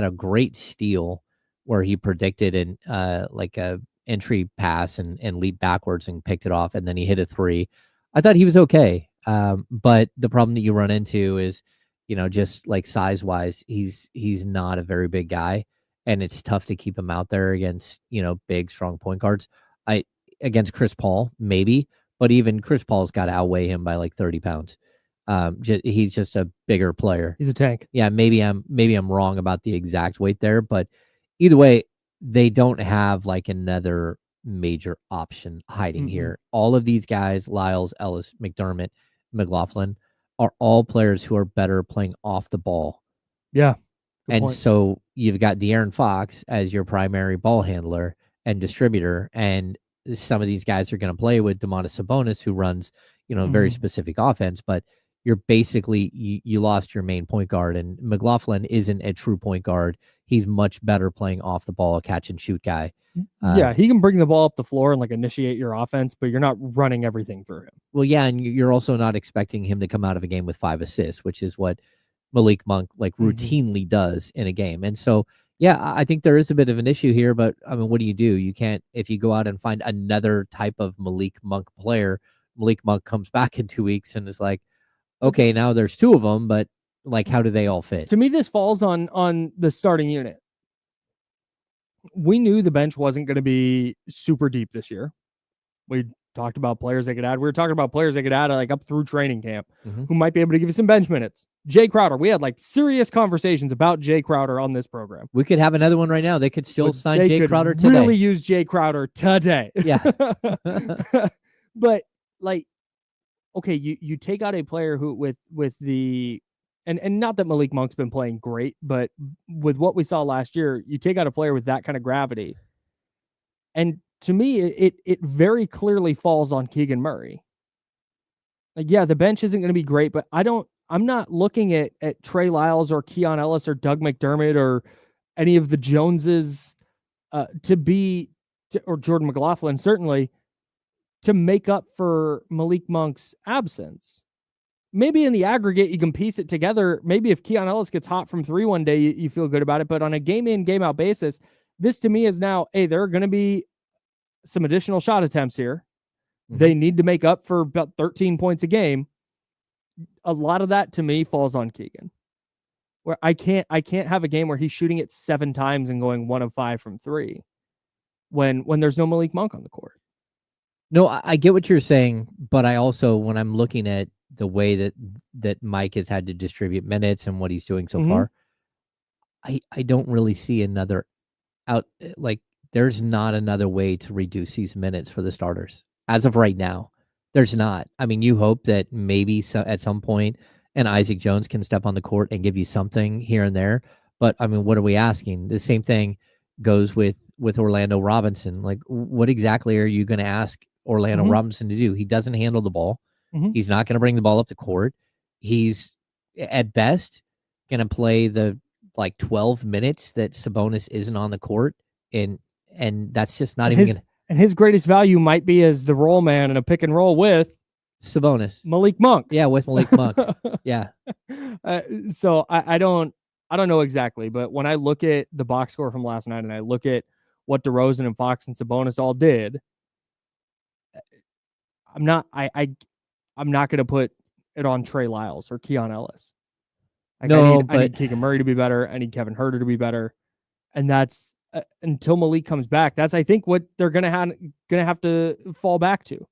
a great steal where he predicted a entry pass and leaped backwards and picked it off, and then he hit a 3. I thought he was okay. But the problem that you run into is, just like size wise, he's not a very big guy, and it's tough to keep him out there against, big, strong point guards. Against Chris Paul, maybe, but even Chris Paul's got to outweigh him by like 30 pounds. He's just a bigger player. He's a tank. Yeah. Maybe I'm wrong about the exact weight there, but either way, they don't have like another major option hiding here. All of these guys, Lyles, Ellis, McDermott, McLaughlin, are all players who are better playing off the ball. Yeah. And point. So you've got De'Aaron Fox as your primary ball handler and distributor. And some of these guys are going to play with Domantas Sabonis, who runs, a very specific offense, but you're basically, you lost your main point guard, and McLaughlin isn't a true point guard. He's much better playing off the ball, a catch and shoot guy. Yeah, he can bring the ball up the floor and like initiate your offense, but you're not running everything through him. Well, yeah, and you're also not expecting him to come out of a game with 5 assists, which is what Malik Monk routinely does in a game. And so, yeah, I think there is a bit of an issue here, but I mean, what do? You can't, if you go out and find another type of Malik Monk player, Malik Monk comes back in 2 weeks and is like, okay, now there's 2 of them, but like, how do they all fit? To me, this falls on the starting unit. We knew the bench wasn't going to be super deep this year. We talked about players they could add. We were talking about players they could add like up through training camp who might be able to give you some bench minutes. Jay Crowder. We had like serious conversations about Jay Crowder on this program. We could have another one right now. They could still sign Jay Crowder today. Really use Jay Crowder today. Yeah. But like, okay, you take out a player who with the and not that Malik Monk's been playing great, but with what we saw last year, you take out a player with that kind of gravity. And to me, it very clearly falls on Keegan Murray. Like, yeah, the bench isn't going to be great, but I'm not looking at Trey Lyles or Keon Ellis or Doug McDermott or any of the Joneses or Jordan McLaughlin, certainly, to make up for Malik Monk's absence. Maybe in the aggregate, you can piece it together. Maybe if Keon Ellis gets hot from 3 one day, you feel good about it. But on a game-in, game-out basis, this to me is now, hey, there are going to be some additional shot attempts here. Mm-hmm. They need to make up for about 13 points a game. A lot of that, to me, falls on Keegan. Where I can't have a game where he's shooting it 7 times and going 1 of 5 from 3 when there's no Malik Monk on the court. No, I get what you're saying, but I also, when I'm looking at the way that Mike has had to distribute minutes and what he's doing so far, I don't really see another out. Like, there's not another way to reduce these minutes for the starters as of right now. There's not. I mean, you hope that maybe at some point and Isaac Jones can step on the court and give you something here and there. But I mean, what are we asking? The same thing goes with Orlando Robinson. Like, what exactly are you going to ask Orlando Robinson to do? He doesn't handle the ball. He's not going to bring the ball up the court. He's at best going to play the 12 minutes that Sabonis isn't on the court. And that's just not even going to. And his greatest value might be as the roll man in a pick and roll with Sabonis. Malik Monk. Yeah, with Malik Monk. Yeah. So I don't know exactly, but when I look at the box score from last night and I look at what DeRozan and Fox and Sabonis all did, I'm not going to put it on Trey Lyles or Keon Ellis. I need Keegan Murray to be better. I need Kevin Huerter to be better. And that's until Malik comes back. That's, I think, what they're going to have to fall back to.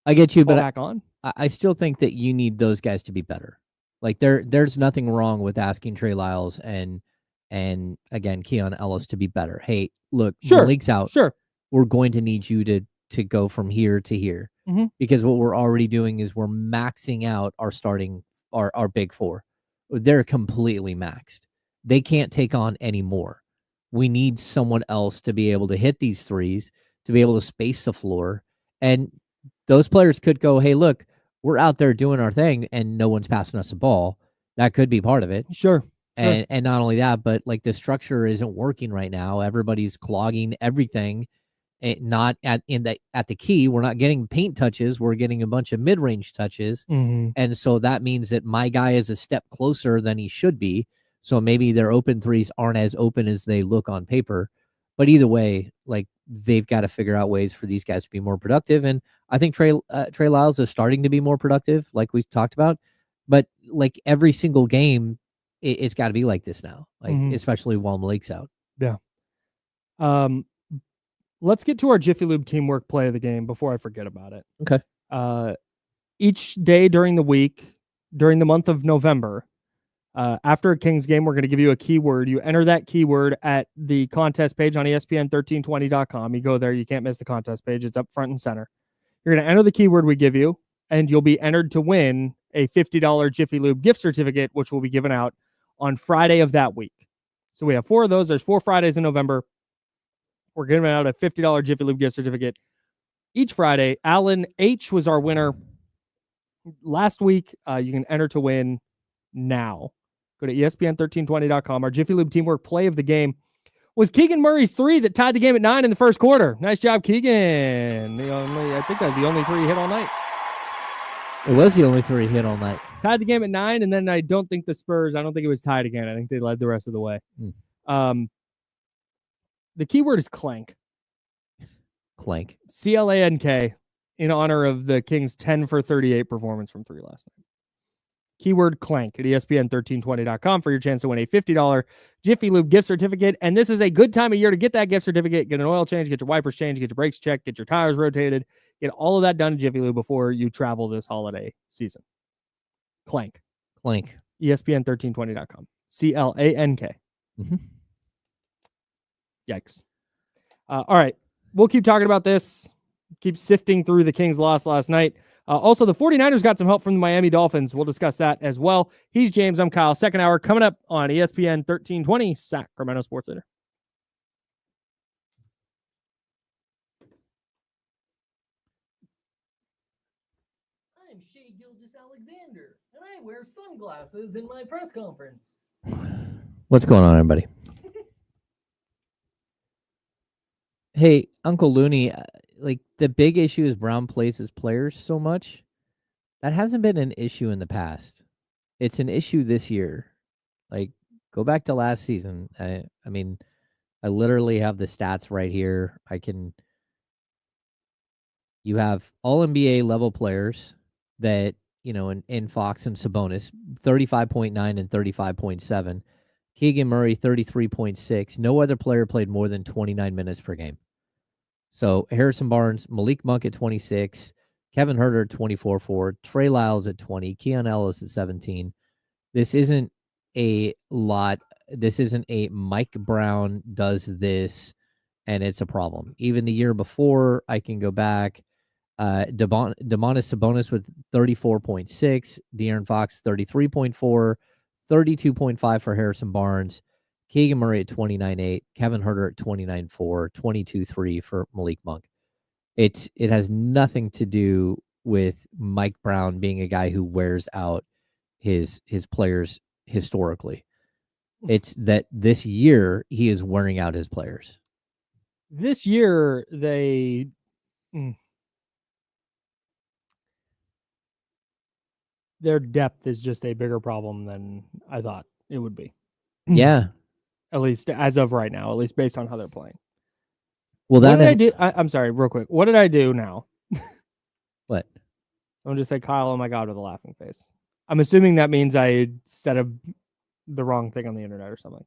I get you, but back on. I still think that you need those guys to be better. Like, there's nothing wrong with asking Trey Lyles and again, Keon Ellis to be better. Hey, look, Malik's out. Sure. We're going to need you to go from here to here. Because what we're already doing is we're maxing out our big four. They're completely maxed. They can't take on any more. We need someone else to be able to hit these threes, to be able to space the floor. And those players could go, hey, look, we're out there doing our thing and no one's passing us the ball. That could be part of it. Sure. And not only that, but like the structure isn't working right now. Everybody's clogging everything. Not at the key. We're not getting paint touches. We're getting a bunch of mid-range touches. And so that means that my guy is a step closer than he should be. So maybe their open threes aren't as open as they look on paper. But either way, like, they've got to figure out ways for these guys to be more productive. And I think Trey Lyles is starting to be more productive, like we've talked about. But like every single game, it's got to be like this now, like especially while Malik's out. Yeah. Let's get to our Jiffy Lube teamwork play of the game before I forget about it. Okay. Each day during the week, during the month of November, after a Kings game, we're going to give you a keyword. You enter that keyword at the contest page on ESPN1320.com. You go there. You can't miss the contest page. It's up front and center. You're going to enter the keyword we give you, and you'll be entered to win a $50 Jiffy Lube gift certificate, which will be given out on Friday of that week. So we have 4 of those. There's 4 Fridays in November. We're giving out a $50 Jiffy Lube gift certificate each Friday. Alan H. was our winner last week. You can enter to win now. Go to ESPN1320.com. Our Jiffy Lube teamwork play of the game was Keegan Murray's 3 that tied the game at 9 in the first quarter. Nice job, Keegan. I think that was the only 3 he hit all night. It was the only 3 he hit all night. Tied the game at 9, and then I don't think the Spurs, I don't think it was tied again. I think they led the rest of the way. The keyword is clank. Clank. C-L-A-N-K, in honor of the Kings' 10 for 38 performance from 3 last night. Keyword clank at ESPN1320.com for your chance to win a $50 Jiffy Lube gift certificate. And this is a good time of year to get that gift certificate, get an oil change, get your wipers changed, get your brakes checked, get your tires rotated, get all of that done at Jiffy Lube before you travel this holiday season. Clank. Clank. ESPN1320.com. C-L-A-N-K. Yikes. All right. We'll keep talking about this. Keep sifting through the Kings' loss last night. Also, the 49ers got some help from the Miami Dolphins. We'll discuss that as well. He's James. I'm Kyle. Second hour coming up on ESPN 1320 Sacramento Sports Center. I'm Shea Gilgeous-Alexander, and I wear sunglasses in my press conference. What's going on, everybody? Hey, Uncle Looney, like the big issue is Brown plays his players so much. That hasn't been an issue in the past. It's an issue this year. Like, go back to last season. I mean, I literally have the stats right here. You have all NBA level players that, in Fox and Sabonis, 35.9 and 35.7. Keegan Murray, 33.6. No other player played more than 29 minutes per game. So Harrison Barnes, Malik Monk at 26, Kevin Huerter at 24-4, Trey Lyles at 20, Keon Ellis at 17. This isn't a lot. This isn't a Mike Brown does this and it's a problem. Even the year before, I can go back. Domantas Sabonis with 34.6, De'Aaron Fox 33.4, 32.5 for Harrison Barnes, Keegan Murray at 29.8, Kevin Huerter at 29.4, 22.3 for Malik Monk. It has nothing to do with Mike Brown being a guy who wears out his players historically. It's that this year he is wearing out his players. This year their depth is just a bigger problem than I thought it would be. Yeah. At least as of right now, at least based on how they're playing. Well, what did I do? I'm sorry, real quick. What did I do now? What? Someone just said, Kyle, oh my God, with a laughing face. I'm assuming that means I said the wrong thing on the internet or something.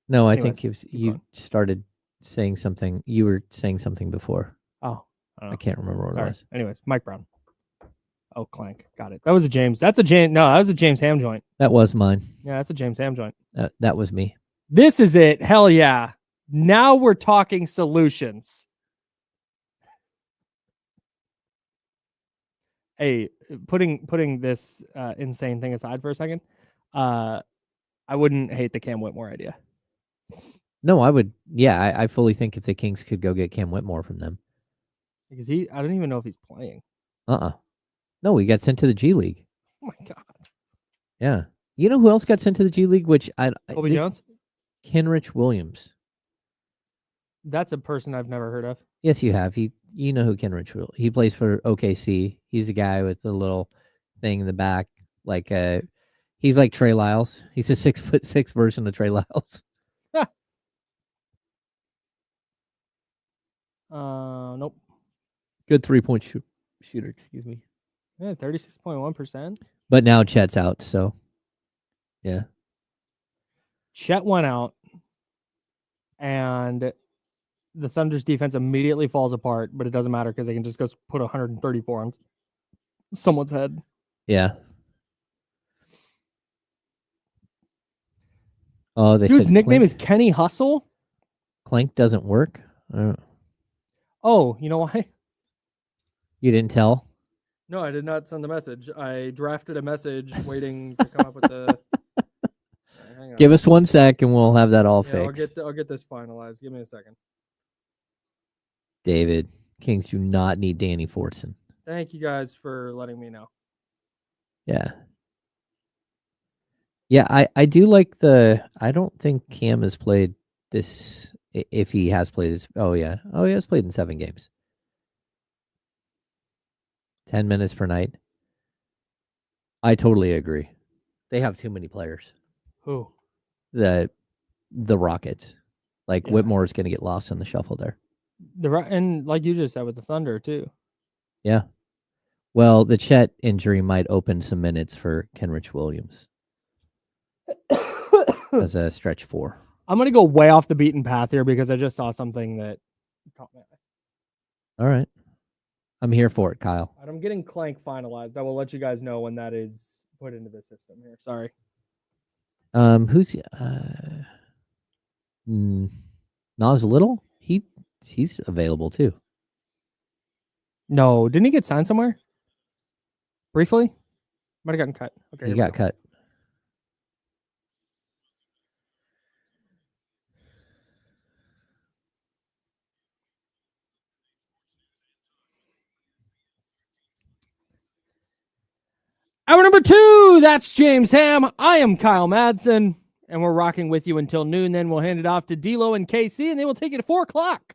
No, Anyways, I think you started saying something. You were saying something before. Oh, I can't remember what it was. Anyways, Mike Brown. Oh, clank. Got it. That was a James. That was a James Ham joint. That was mine. Yeah, that's a James Ham joint. That was me. This is it. Hell yeah. Now we're talking solutions. Hey, putting this insane thing aside for a second, I wouldn't hate the Cam Whitmore idea. No, I would. Yeah, I fully think if the Kings could go get Cam Whitmore from them. Because I don't even know if he's playing. No, he got sent to the G League. Oh my God. Yeah. You know who else got sent to the G League? Kobe Jones? Kenrich Williams. That's a person I've never heard of. Yes, you have. You know who Kenrich Williams. He plays for OKC. He's a guy with the little thing in the back, like he's like Trey Lyles. He's a 6'6" version of Trey Lyles. Nope. Good 3-point shooter. Excuse me. Yeah, 36.1%. But now Chet's out, so yeah. Chet went out, and the Thunder's defense immediately falls apart, but it doesn't matter because they can just go put 134 on someone's head. Yeah. Oh, Dude's nickname is Kenny Hustle. Clank doesn't work. Oh, you know why? You didn't tell? No, I did not send the message. I drafted a message waiting to come up with the. Right, hang on. Give us 1 sec and we'll have that all fixed. I'll get this finalized. Give me a second. David, Kings do not need Danny Fortson. Thank you guys for letting me know. Yeah. Yeah, I do like I don't think Cam has played this, if he has played his, he has played in 7 games. 10 minutes per night. I totally agree. They have too many players. Who? The Rockets. Like, Whitmore is going to get lost in the shuffle there. And like you just said with the Thunder, too. Yeah. Well, the Chet injury might open some minutes for Kenrich Williams as a stretch 4. I'm going to go way off the beaten path here because I just saw something that caught my eye. All right. I'm here for it, Kyle. I'm getting Clank finalized. I will let you guys know when that is put into the system here. Sorry. Who's Nas Little? He's available too. No, didn't he get signed somewhere? Briefly? Might have gotten cut. Okay. He got cut. Hour number 2, that's James Ham. I am Kyle Madsen, and we're rocking with you until noon. Then we'll hand it off to D'Lo and KC, and they will take it at 4 o'clock.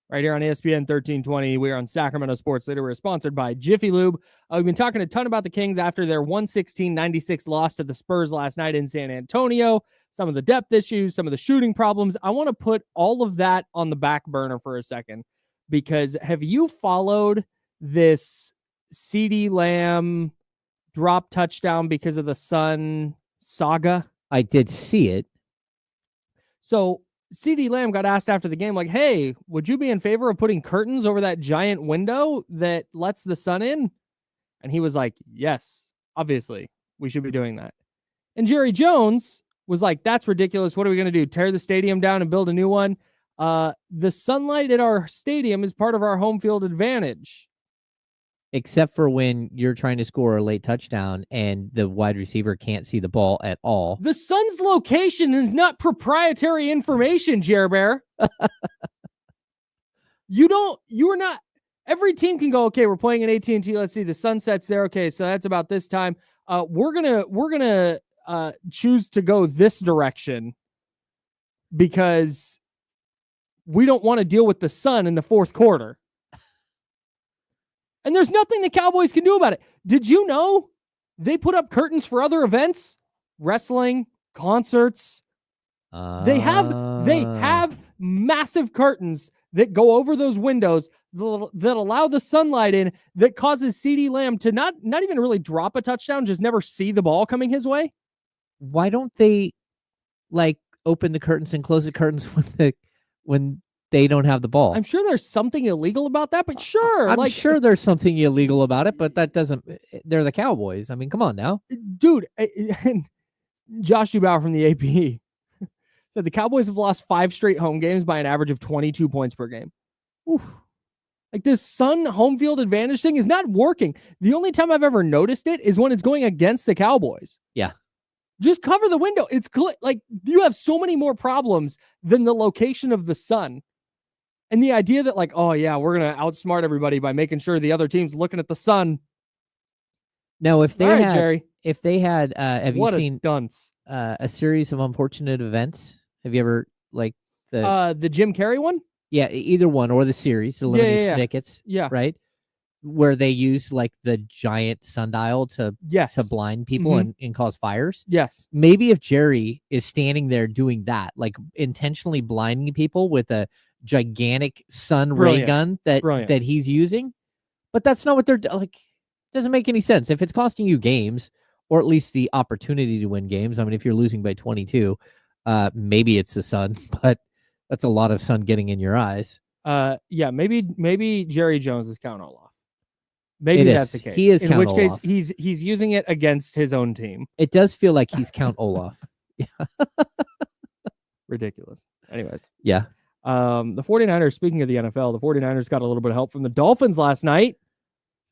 right here on ESPN 1320. We are on Sacramento Sports Leader. We're sponsored by Jiffy Lube. We've been talking a ton about the Kings after their 116-96 loss to the Spurs last night in San Antonio. Some of the depth issues, some of the shooting problems. I want to put all of that on the back burner for a second, because have you followed this CeeDee Lamb drop touchdown because of the sun saga? I did see it. So CeeDee Lamb got asked after the game, like, hey, would you be in favor of putting curtains over that giant window that lets the sun in? And he was like, yes, obviously, we should be doing that. And Jerry Jones was like, that's ridiculous. What are we going to do? Tear the stadium down and build a new one? The sunlight at our stadium is part of our home field advantage. Except for when you're trying to score a late touchdown and the wide receiver can't see the ball at all. The sun's location is not proprietary information, Jer Bear. You are not, every team can go, okay, we're playing in AT&T. Let's see, the sun sets there. Okay, so that's about this time. We're gonna choose to go this direction because we don't want to deal with the sun in the fourth quarter. And there's nothing the Cowboys can do about it. Did you know they put up curtains for other events? Wrestling, concerts. They have massive curtains that go over those windows that allow the sunlight in, that causes CeeDee Lamb to not even really drop a touchdown, just never see the ball coming his way. Why don't they open the curtains and close the curtains when they don't have the ball? I'm sure there's something illegal about that, but sure. I'm sure there's something illegal about it, but that doesn't, they're the Cowboys. I mean, come on now. Dude, and Josh Dubauer from the AP said the Cowboys have lost 5 straight home games by an average of 22 points per game. Oof. Like, this sun home field advantage thing is not working. The only time I've ever noticed it is when it's going against the Cowboys. Yeah. Just cover the window. It's like you have so many more problems than the location of the sun. And the idea that, like, oh yeah, we're going to outsmart everybody by making sure the other team's looking at the sun. Now, if they All right, had, Jerry. if they had, have What you seen dunce. A series of unfortunate events? Have you ever the Jim Carrey one? Yeah, either one or the series, the Lemony Snicket's, yeah, right? Where they use the giant sundial to blind people and cause fires. Yes. Maybe if Jerry is standing there doing that, intentionally blinding people with a gigantic sun ray gun that he's using, but that's not what they're like. Doesn't make any sense. If it's costing you games, or at least the opportunity to win games. I mean, if you're losing by 22, maybe it's the sun, but that's a lot of sun getting in your eyes. Yeah, maybe Jerry Jones is Count Olaf. Maybe that's the case. He is. In which case, he's using it against his own team. It does feel like he's Count Olaf. Yeah. Ridiculous. Anyways. Yeah. The 49ers, speaking of the NFL, the 49ers got a little bit of help from the Dolphins last night.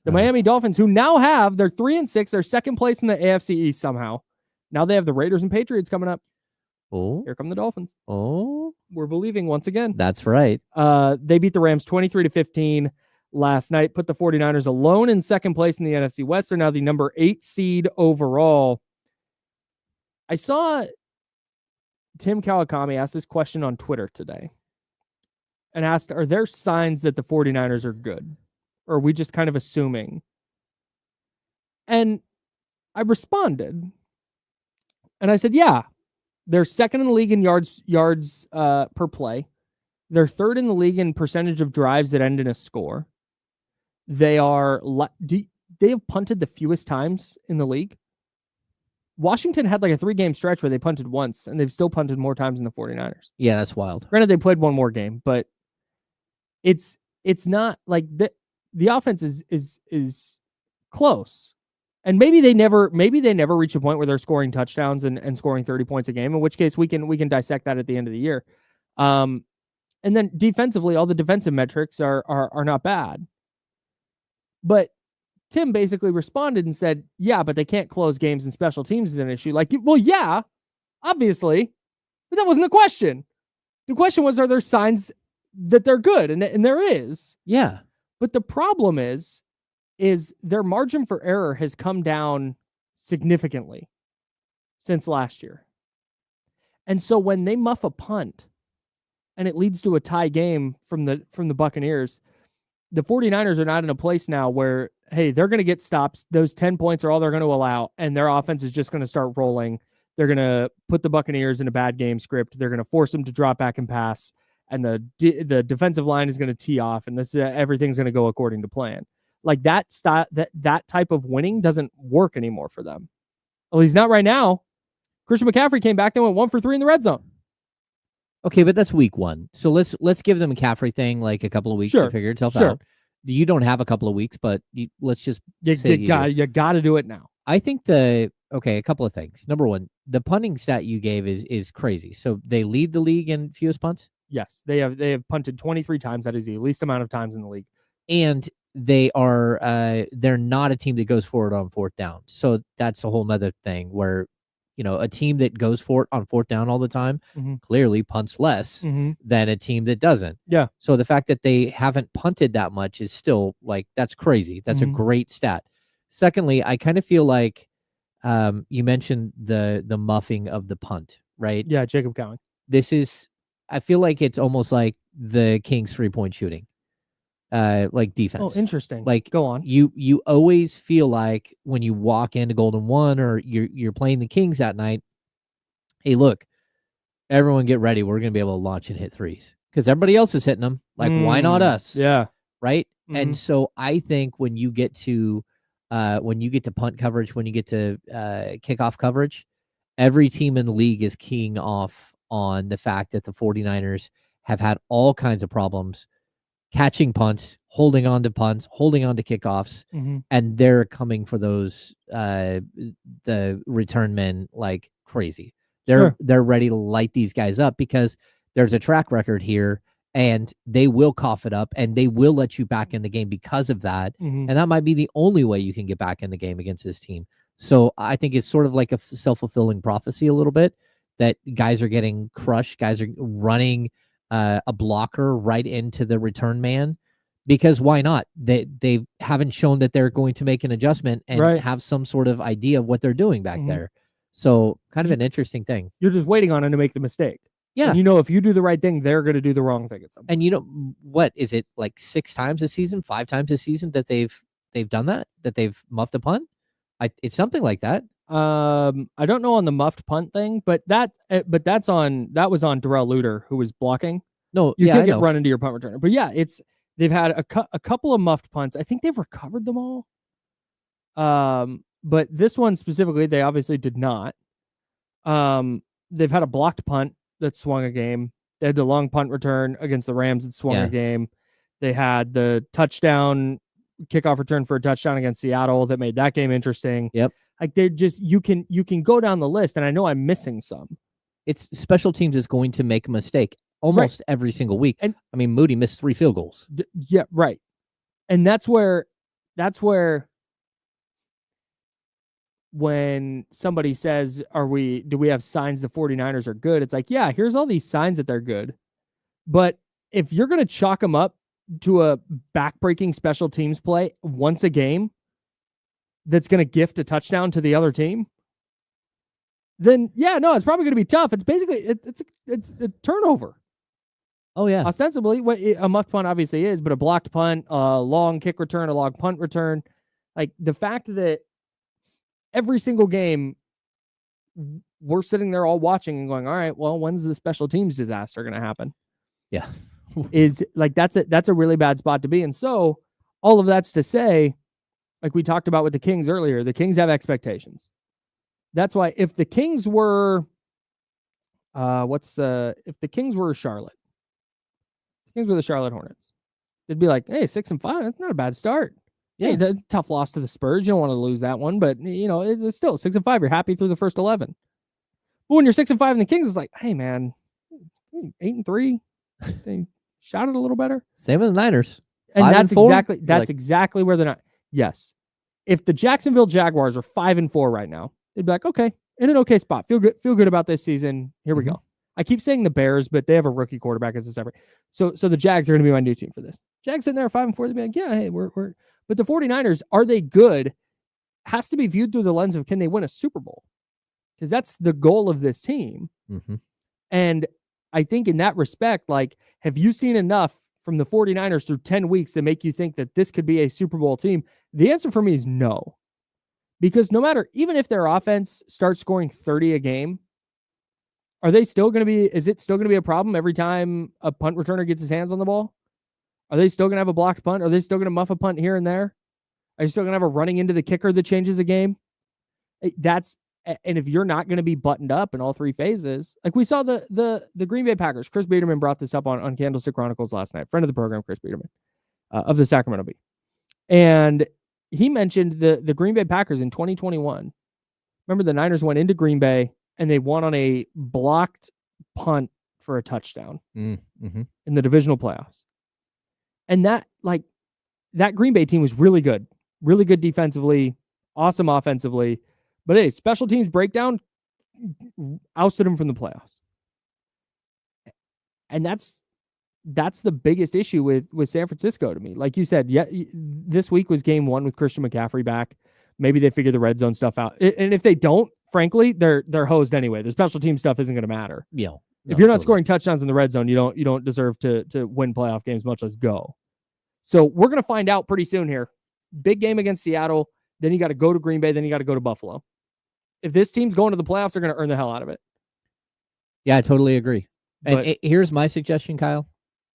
The Miami Dolphins, who now have, they're 3-6, they're second place in the AFC East somehow. Now they have the Raiders and Patriots coming up. Oh. Here come the Dolphins. Oh. We're believing once again. That's right. They beat the Rams 23-15 last night, put the 49ers alone in second place in the NFC West. They're now the number 8 seed overall. I saw Tim Kawakami ask this question on Twitter today and asked, are there signs that the 49ers are good? Or are we just kind of assuming? And I responded. And I said, yeah, they're second in the league in yards per play. They're third in the league in percentage of drives that end in a score. They are they have punted the fewest times in the league. Washington had a 3-game stretch where they punted once, and they've still punted more times than the 49ers. Yeah, that's wild. Granted, they played one more game, but it's not like the offense is close. And maybe they never reach a point where they're scoring touchdowns and scoring 30 points a game, in which case we can dissect that at the end of the year. And then defensively, all the defensive metrics are not bad. But Tim basically responded and said, yeah, but they can't close games, and special teams is an issue. Well, yeah, obviously, but that wasn't the question. The question was, are there signs that they're good? And there is. Yeah. But the problem is their margin for error has come down significantly since last year. And so when they muff a punt, and it leads to a tie game from the Buccaneers, the 49ers are not in a place now where, hey, they're going to get stops. Those 10 points are all they're going to allow, and their offense is just going to start rolling. They're going to put the Buccaneers in a bad game script. They're going to force them to drop back and pass, and the defensive line is going to tee off, and everything's going to go according to plan. Like that type of winning doesn't work anymore for them. At least not right now. Christian McCaffrey came back and went 1 for 3 in the red zone. Okay, but that's week 1. So let's give the McCaffrey thing like a couple of weeks to figure itself out. You don't have a couple of weeks, but let's just say you got to do it now. I think a couple of things. Number 1, the punting stat you gave is crazy. So they lead the league in fewest punts? Yes, they have punted 23 times. That is the least amount of times in the league. And they're not a team that goes forward on 4th down. So that's a whole nother thing where, a team that goes for it on 4th down all the time clearly punts less than a team that doesn't. Yeah. So the fact that they haven't punted that much is still that's crazy. That's a great stat. Secondly, I kind of feel like you mentioned the muffing of the punt, right? Yeah, Jacob Cowing. I feel like it's almost like the Kings 3-point shooting. Defense. Oh, interesting. Go on. You always feel like when you walk into Golden One or you're playing the Kings that night, hey, look, everyone get ready. We're going to be able to launch and hit threes because everybody else is hitting them. Why not us? Yeah. Right. And so I think when you get to punt coverage, when you get to kickoff coverage, every team in the league is keying off on the fact that the 49ers have had all kinds of problems catching punts, holding on to kickoffs, and they're coming for those the return men like crazy. They're ready to light these guys up because there's a track record here, and they will cough it up, and they will let you back in the game because of that. And that might be the only way you can get back in the game against this team. So I think it's sort of like a self-fulfilling prophecy a little bit that guys are getting crushed, guys are running a blocker right into the return man because why not? They haven't shown that they're going to make an adjustment and have some sort of idea of what they're doing back there. So kind of an interesting thing. You're just waiting on them to make the mistake. Yeah. And if you do the right thing, they're going to do the wrong thing at some point. And what is it, like 6 times a season, 5 times a season that they've done that they've muffed a punt? It's something like that. I don't know on the muffed punt thing, but that was on Darrell Luter who was blocking. No, you can't get run into your punt returner. But yeah, they've had a couple of muffed punts. I think they've recovered them all. But this one specifically, they obviously did not. They've had a blocked punt that swung a game. They had the long punt return against the Rams that swung a game. They had the touchdown kickoff return for a touchdown against Seattle that made that game interesting. Yep. They're just you can go down the list, and I know I'm missing some. It's special teams is going to make a mistake almost every single week. And I mean, Moody missed 3 field goals. Yeah, right. And that's where when somebody says, do we have signs the 49ers are good? It's like, yeah, here's all these signs that they're good. But if you're going to chalk them up to a backbreaking special teams play once a game that's going to gift a touchdown to the other team, then it's probably going to be tough. It's basically it's a turnover. Oh yeah, ostensibly what a muffed punt obviously is, but a blocked punt, a long kick return, a long punt return, like the fact that every single game we're sitting there all watching and going, all right, well, when's the special teams disaster going to happen? Yeah, is like that's a really bad spot to be. And so all of that's to say, like we talked about with the Kings earlier, the Kings have expectations. That's why if the Kings were, if the Kings were Charlotte, the Kings were the Charlotte Hornets, they'd be like, hey, 6-5, that's not a bad start. Yeah, hey, tough loss to the Spurs. You don't want to lose that one, but it's still 6-5. You're happy through the first 11. But when you're 6-5 in the Kings, it's like, hey man, 8-3. They shot it a little better. Same with the Niners. And that's exactly where they're not. Yes. If the Jacksonville Jaguars are 5-4 right now, they'd be like, okay, in an okay spot. Feel good about this season. Here we go. I keep saying the Bears, but they have a rookie quarterback as a separate. So the Jags are going to be my new team for this. Jags sitting there 5-4, they'd be like, yeah, hey, we're. But the 49ers, are they good? Has to be viewed through the lens of, can they win a Super Bowl? Because that's the goal of this team. Mm-hmm. And I think in that respect, like, have you seen enough from the 49ers through 10 weeks to make you think that this could be a Super Bowl team? The answer for me is no. Because no matter, even if their offense starts scoring 30 a game, is it still going to be a problem every time a punt returner gets his hands on the ball? Are they still going to have a blocked punt? Are they still going to muff a punt here and there? Are you still going to have a running into the kicker that changes the game? And if you're not going to be buttoned up in all three phases, like we saw the Green Bay Packers, Chris Biederman brought this up on Candlestick Chronicles last night, friend of the program, Chris Biederman, of the Sacramento Bee. And he mentioned the Green Bay Packers in 2021. Remember, the Niners went into Green Bay and they won on a blocked punt for a touchdown in the divisional playoffs. And that Green Bay team was really good defensively, awesome offensively. But hey, special teams breakdown ousted them from the playoffs. And that's the biggest issue with San Francisco to me. Like you said, yeah, this week was game 1 with Christian McCaffrey back. Maybe they figure the red zone stuff out. And if they don't, frankly, they're hosed anyway. The special team stuff isn't going to matter. Yeah. If you're not scoring touchdowns in the red zone, you don't deserve to win playoff games, much less go. So we're going to find out pretty soon here. Big game against Seattle. Then you got to go to Green Bay. Then you got to go to Buffalo. If this team's going to the playoffs, they're going to earn the hell out of it. Yeah, I totally agree. And here's my suggestion, Kyle.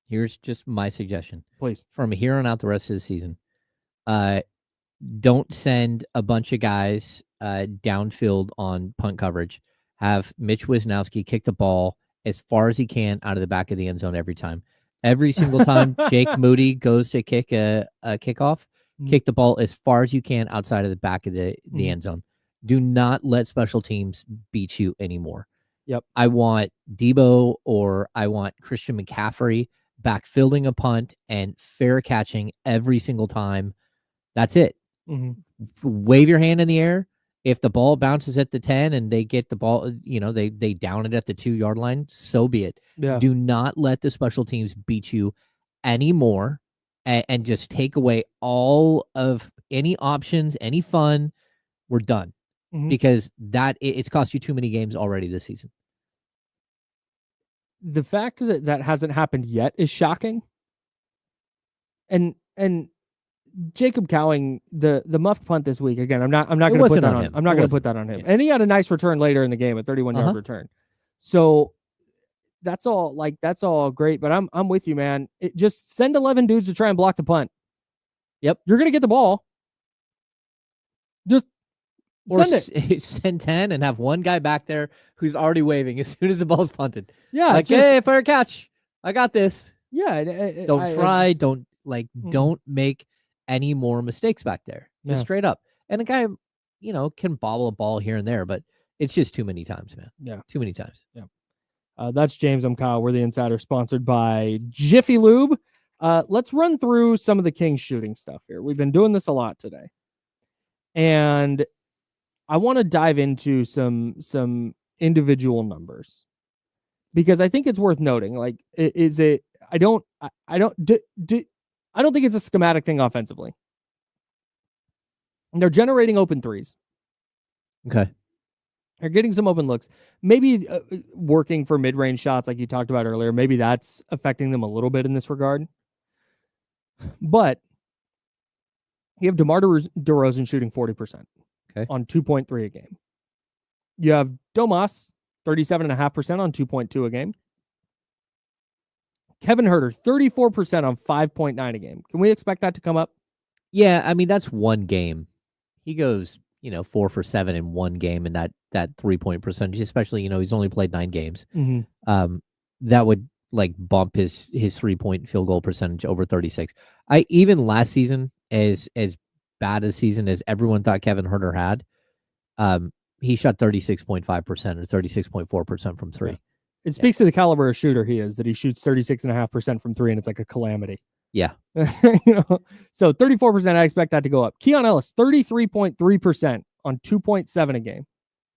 Here's just my suggestion. Please. From here on out the rest of the season, don't send a bunch of guys downfield on punt coverage. Have Mitch Wisnowski kick the ball as far as he can out of the back of the end zone every time. Every single time Jake Moody goes to kick a kickoff, kick the ball as far as you can outside of the back of the end zone. Do not let special teams beat you anymore. Yep. I want Debo or I want Christian McCaffrey backfielding a punt and fair catching every single time. That's it. Wave your hand in the air. If the ball bounces at the 10 and they get the ball, they down it at the 2-yard line, so be it. Yeah. Do not let the special teams beat you anymore and just take away all of any options, any fun. We're done. Because it's cost you too many games already this season. The fact that hasn't happened yet is shocking. And Jacob Cowing, the muffed punt this week, again, I'm not going to put that on him. I'm not going to put that on him. And he had a nice return later in the game, a 31-yard return. So that's all great, but I'm with you, man. Just send 11 dudes to try and block the punt. Yep. You're going to get the ball. Just send 10 and have one guy back there who's already waving as soon as the ball's punted. Yeah. Like, hey, fair catch. I got this. Yeah. Don't make any more mistakes back there. Just straight up. And a guy, can bobble a ball here and there, but it's just too many times, man. Yeah. Too many times. Yeah. That's James. I'm Kyle. We're the Insider, sponsored by Jiffy Lube. Let's run through some of the Kings shooting stuff here. We've been doing this a lot today. And I want to dive into some individual numbers because I think it's worth noting. Like, I don't think it's a schematic thing offensively. And they're generating open threes. Okay. They're getting some open looks. Maybe working for mid-range shots like you talked about earlier. Maybe that's affecting them a little bit in this regard. But you have DeMar DeRozan shooting 40%. Okay. On 2.3 a game. You have Domas, 37.5% on 2.2 a game. Kevin Huerter, 34% on 5.9 a game. Can we expect that to come up? Yeah, I mean, that's one game. He goes, 4 for 7 in one game, and that 3-point percentage, especially, he's only played 9 games. That would bump his 3-point field goal percentage over 36. Even last season, as bad a season as everyone thought Kevin Huerter had, he shot 36.5% or 36.4% from 3. Yeah. It speaks to the caliber of shooter he is, that he shoots 36.5% from 3, and it's like a calamity. Yeah. So 34%, I expect that to go up. Keon Ellis, 33.3% on 2.7 a game.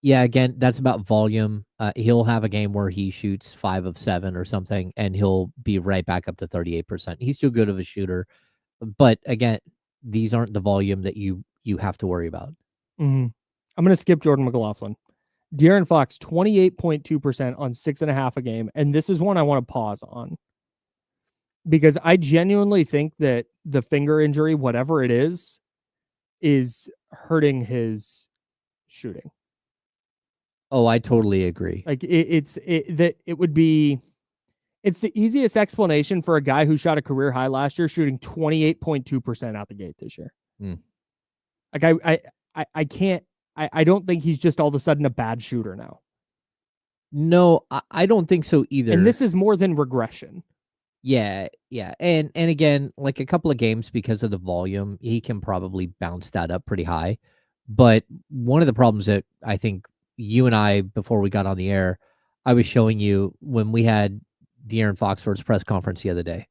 Yeah, again, that's about volume. He'll have a game where he shoots 5 of 7 or something, and he'll be right back up to 38%. He's too good of a shooter. But again, these aren't the volume that you have to worry about. I'm going to skip Jordan McLaughlin. De'Aaron Fox, 28.2% on 6.5 a game. And this is one I want to pause on because I genuinely think that the finger injury, whatever it is hurting his shooting. Oh, I totally agree. Like it's the easiest explanation for a guy who shot a career high last year shooting 28.2% out the gate this year. Like I can't. I don't think he's just all of a sudden a bad shooter now. No, I don't think so either. And this is more than regression. Yeah. And again, like a couple of games because of the volume, he can probably bounce that up pretty high. But one of the problems that I think you and I, before we got on the air, I was showing you when we had De'Aaron Fox for his press conference the other day.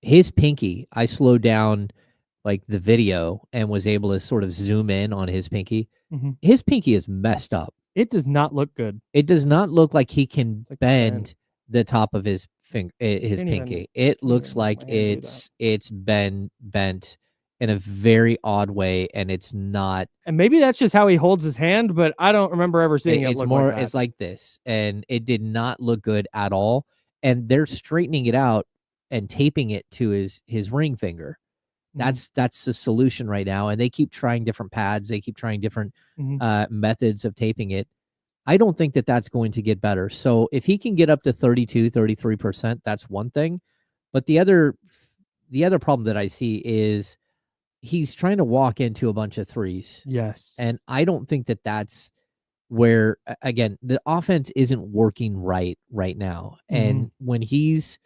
His pinky, I slowed down like the video and was able to sort of zoom in on his pinky. Mm-hmm. His pinky is messed up. It does not look good. It does not look like he can bend the top of his finger, his pinky. It looks like it's been bent in a very odd way, and it's not. And maybe that's just how he holds his hand, but I don't remember ever seeing it look more like that. It's like this, and it did not look good at all. And they're straightening it out and taping it to his ring finger. That's the solution right now. And they keep trying different pads. They keep trying different methods of taping it. I don't think that that's going to get better. So if he can get up to 32, 33%, that's one thing. But the other problem that I see is he's trying to walk into a bunch of threes. Yes. And I don't think that that's where, again, the offense isn't working right now. And when he's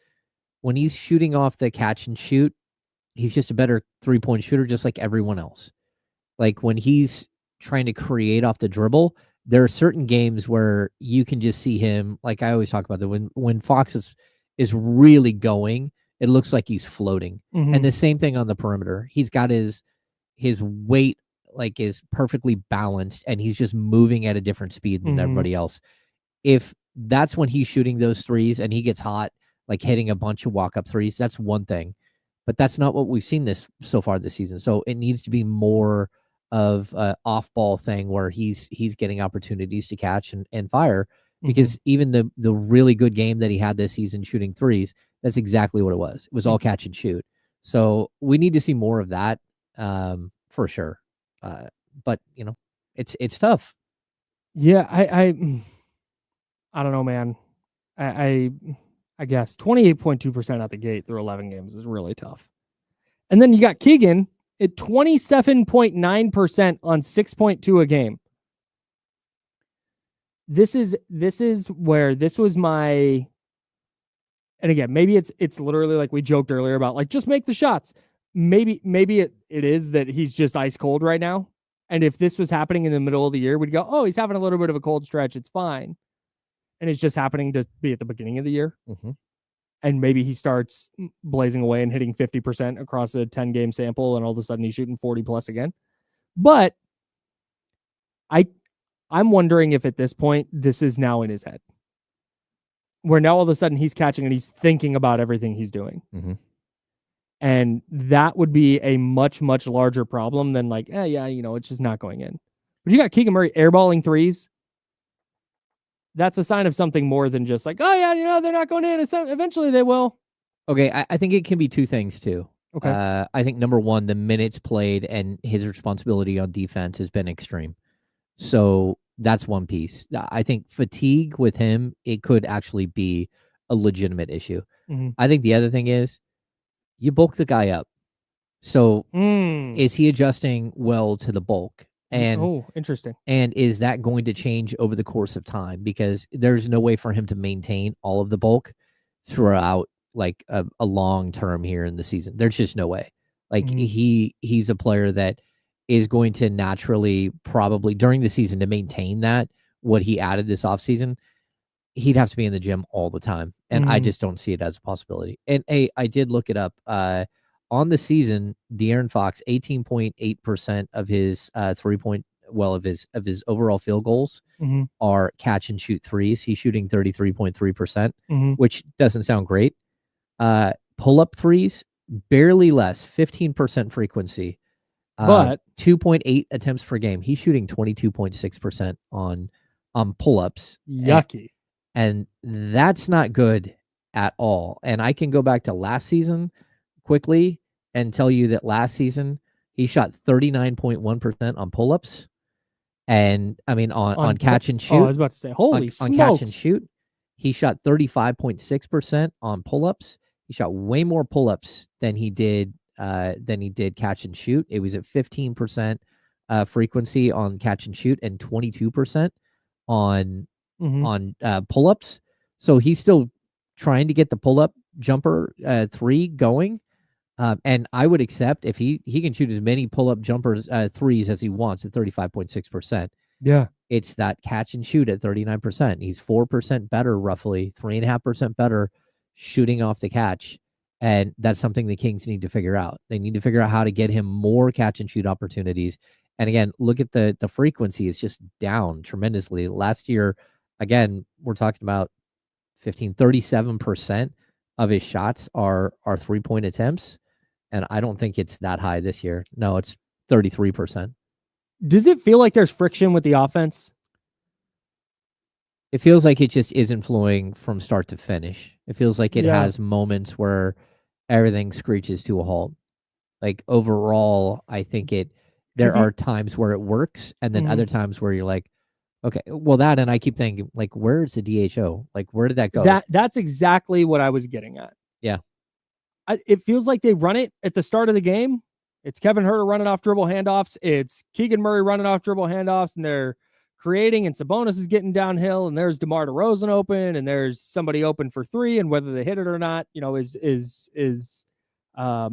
shooting off the catch and shoot, he's just a better 3-point shooter, just like everyone else. Like when he's trying to create off the dribble, there are certain games where you can just see him. Like I always talk about that when Fox is really going, it looks like he's floating. And the same thing on the perimeter. He's got his weight like is perfectly balanced, and he's just moving at a different speed than everybody else. If that's when he's shooting those threes and he gets hot, like hitting a bunch of walk-up threes, that's one thing. But that's not what we've seen so far this season. So it needs to be more of an off-ball thing where he's getting opportunities to catch and fire. Because even the really good game that he had this season shooting threes, that's exactly what it was. It was all catch and shoot. So we need to see more of that for sure. But it's tough. Yeah, I don't know, man. I guess 28.2% out the gate through 11 games is really tough. And then you got Keegan at 27.9% on 6.2 a game. This is where this was my, and again, maybe it's literally like we joked earlier about like, just make the shots. Maybe it is that he's just ice cold right now. And if this was happening in the middle of the year, we'd go, oh, he's having a little bit of a cold stretch. It's fine. And it's just happening to be at the beginning of the year. And maybe he starts blazing away and hitting 50% across a 10-game sample, and all of a sudden he's shooting 40 plus again. But I'm wondering if at this point, this is now in his head. Where now all of a sudden he's catching and he's thinking about everything he's doing. And that would be a much, much larger problem than like, it's just not going in. But you got Keegan Murray airballing threes. That's a sign of something more than just like, they're not going in. Eventually they will. Okay, I think it can be two things too. Okay. I think number one, the minutes played and his responsibility on defense has been extreme. So that's one piece. I think fatigue with him, it could actually be a legitimate issue. I think the other thing is you bulk the guy up. So is he adjusting well to the bulk? And interesting. And is that going to change over the course of time? Because there's no way for him to maintain all of the bulk throughout like a long term here in the season. There's just no way. Like he's a player that is going to naturally probably during the season to maintain that what he added this offseason, he'd have to be in the gym all the time. And I just don't see it as a possibility. And I did look it up. On the season, De'Aaron Fox, 18.8% of his of his overall field goals are catch and shoot threes. He's shooting 33.3%, which doesn't sound great. Pull up threes, barely less, 15% frequency. But 2.8 attempts per game. He's shooting 22.6% on pull-ups. yucky. And that's not good at all. And I can go back to last season quickly and tell you that last season he shot 39.1% on pull-ups. And I mean on catch and shoot. Oh, I was about to say, holy smokes. On catch and shoot, he shot 35.6% on pull-ups. He shot way more pull-ups than he did catch and shoot. It was at 15% frequency on catch and shoot and 22% on pull-ups. So he's still trying to get the pull-up jumper 3 going. And I would accept if he can shoot as many pull-up jumpers 3s as he wants at 35.6%. Yeah. It's that catch and shoot at 39%. He's 4% better, roughly 3.5% better shooting off the catch. And that's something the Kings need to figure out. They need to figure out how to get him more catch and shoot opportunities. And again, look at the frequency is just down tremendously. Last year, again, we're talking about 37% of his shots are 3-point attempts. And I don't think it's that high this year. No, it's 33%. Does it feel like there's friction with the offense? It feels like it just isn't flowing from start to finish. It feels like it has moments where everything screeches to a halt. Like overall, I think there are times where it works and then other times where you're like, okay, well that, and I keep thinking like, where's the DHO? Like, where did that go? That's exactly what I was getting at. Yeah. It feels like they run it at the start of the game. It's Kevin Huerter running off dribble handoffs. It's Keegan Murray running off dribble handoffs, and they're creating, and Sabonis is getting downhill, and there's DeMar DeRozan open, and there's somebody open for 3, and whether they hit it or not, is a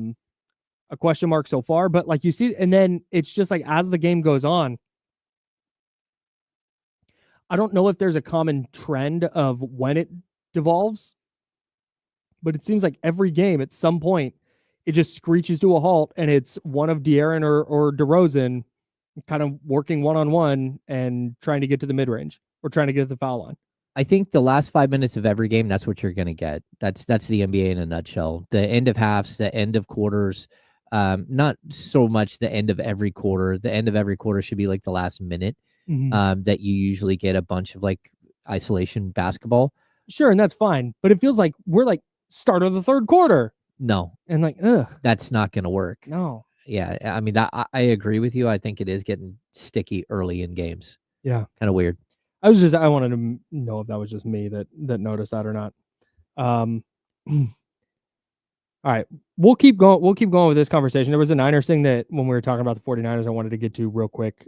question mark so far. But like you see, and then it's just like as the game goes on, I don't know if there's a common trend of when it devolves, but it seems like every game at some point it just screeches to a halt, and it's one of De'Aaron or DeRozan kind of working one-on-one and trying to get to the mid-range or trying to get to the foul line. I think the last 5 minutes of every game, that's what you're going to get. That's the NBA in a nutshell. The end of halves, the end of quarters, not so much the end of every quarter. The end of every quarter should be like the last minute that you usually get a bunch of like isolation basketball. Sure, and that's fine. But it feels like we're like start of the third quarter. No. And like, ugh. That's not going to work. No. Yeah, I mean, I agree with you. I think it is getting sticky early in games. Yeah. Kind of weird. I wanted to know if that was just me that noticed that or not. All right. We'll keep going with this conversation. There was a Niners thing that when we were talking about the 49ers, I wanted to get to real quick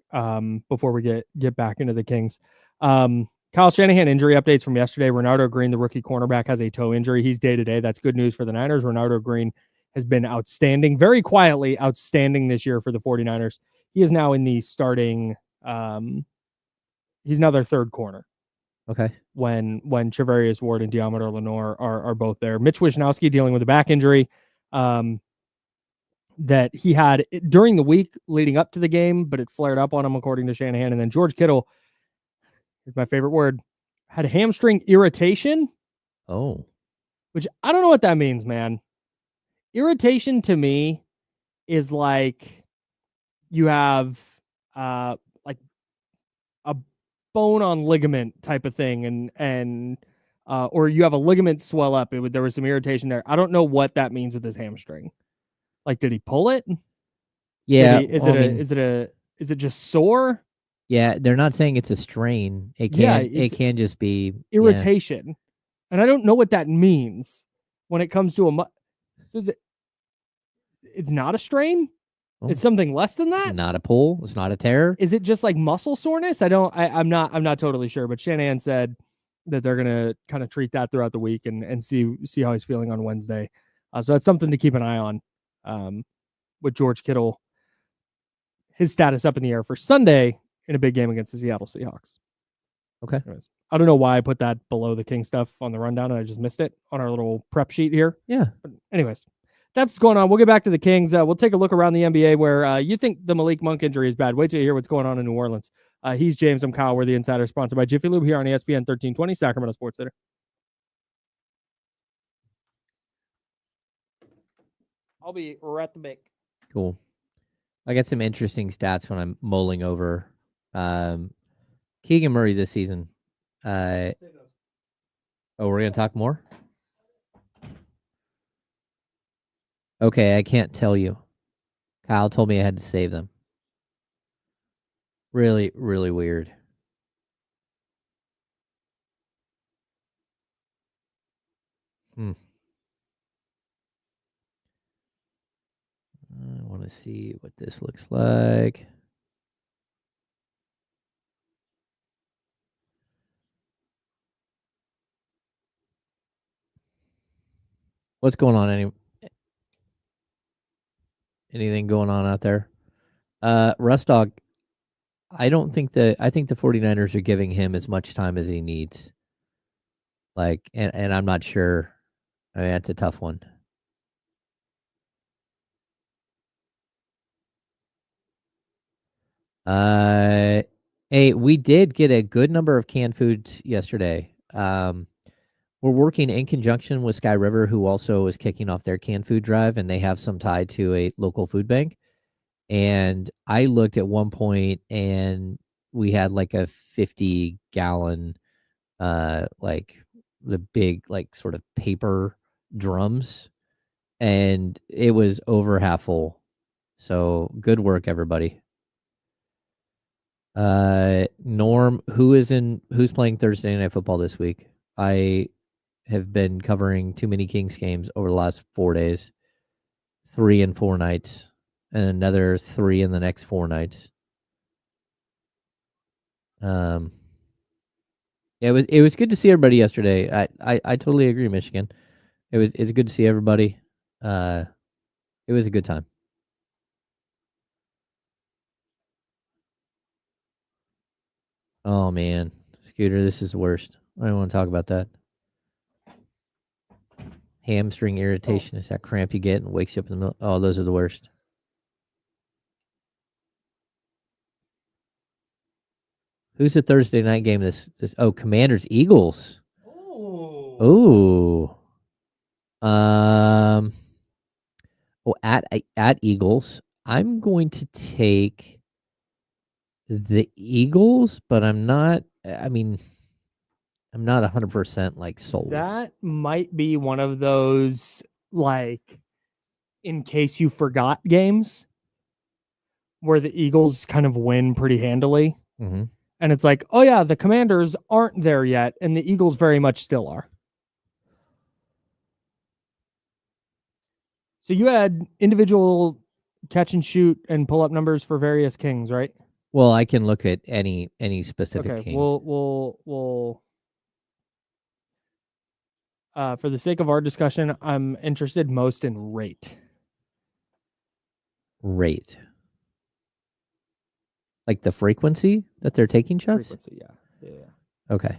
before we get back into the Kings. Kyle Shanahan injury updates from yesterday. Renardo Green, the rookie cornerback, has a toe injury. He's day-to-day. That's good news for the Niners. Renardo Green has been outstanding, very quietly outstanding this year for the 49ers. He is now in the starting he's now their third corner. Okay. When Trevarius Ward and Deommodore Lenoir are both there. Mitch Wishnowsky dealing with a back injury that he had during the week leading up to the game, but it flared up on him according to Shanahan. And then George Kittle, here's my favorite word, had hamstring irritation. Oh. Which I don't know what that means, man. Irritation to me is like you have like a bone on ligament type of thing, and or you have a ligament swell up. There was some irritation there. I don't know what that means with his hamstring. Like, did he pull it? Yeah. Is it just sore? Yeah, they're not saying it's a strain. It can just be irritation. Yeah. And I don't know what that means when it comes to so it's not a strain? Oh. It's something less than that? It's not a pull. It's not a tear. Is it just like muscle soreness? I'm not totally sure, but Shanahan said that they're going to kind of treat that throughout the week and see how he's feeling on Wednesday. So that's something to keep an eye on with George Kittle. His status up in the air for Sunday in a big game against the Seattle Seahawks. Okay. Anyways, I don't know why I put that below the King stuff on the rundown and I just missed it on our little prep sheet here. Yeah. But anyways, that's what's going on. We'll get back to the Kings. We'll take a look around the NBA where you think the Malik Monk injury is bad. Wait till you hear what's going on in New Orleans. He's James. I'm Kyle. We're the Insider, sponsored by Jiffy Lube here on ESPN 1320, Sacramento Sports Center. I'll be right back. Cool. I got some interesting stats when I'm mulling over Keegan Murray this season. We're going to talk more? Okay, I can't tell you. Kyle told me I had to save them. Really, really weird. I want to see what this looks like. What's going on? Anything going on out there? Rustdog, I think the 49ers are giving him as much time as he needs. And I'm not sure. I mean, that's a tough one. Hey, we did get a good number of canned foods yesterday. We're working in conjunction with Sky River, who also is kicking off their canned food drive, and they have some tied to a local food bank. And I looked at one point, and we had like a 50-gallon, like the big, like sort of paper drums, and it was over half full. So good work, everybody. Norm, who's playing Thursday Night Football this week? I have been covering too many Kings games over the last 4 days, 3 and 4 nights, and another 3 in the next 4 nights. Yeah, it was good to see everybody yesterday. I totally agree, Michigan. It's good to see everybody. It was a good time. Oh man, Scooter, this is the worst. I don't want to talk about that. Hamstring irritation is that cramp you get and wakes you up in the middle. Oh, those are the worst. Who's the Thursday night game? Commanders Eagles. Oh. At Eagles, I'm going to take the Eagles, but I'm not 100% like sold. That might be one of those, like, in case you forgot games where the Eagles kind of win pretty handily. Mm-hmm. And it's like, oh yeah, the Commanders aren't there yet, and the Eagles very much still are. So you had individual catch and shoot and pull up numbers for various Kings, right? Well, I can look at any specific King. We'll for the sake of our discussion, I'm interested most in rate. Rate. Like the frequency that they're taking shots? Frequency, yeah. Okay.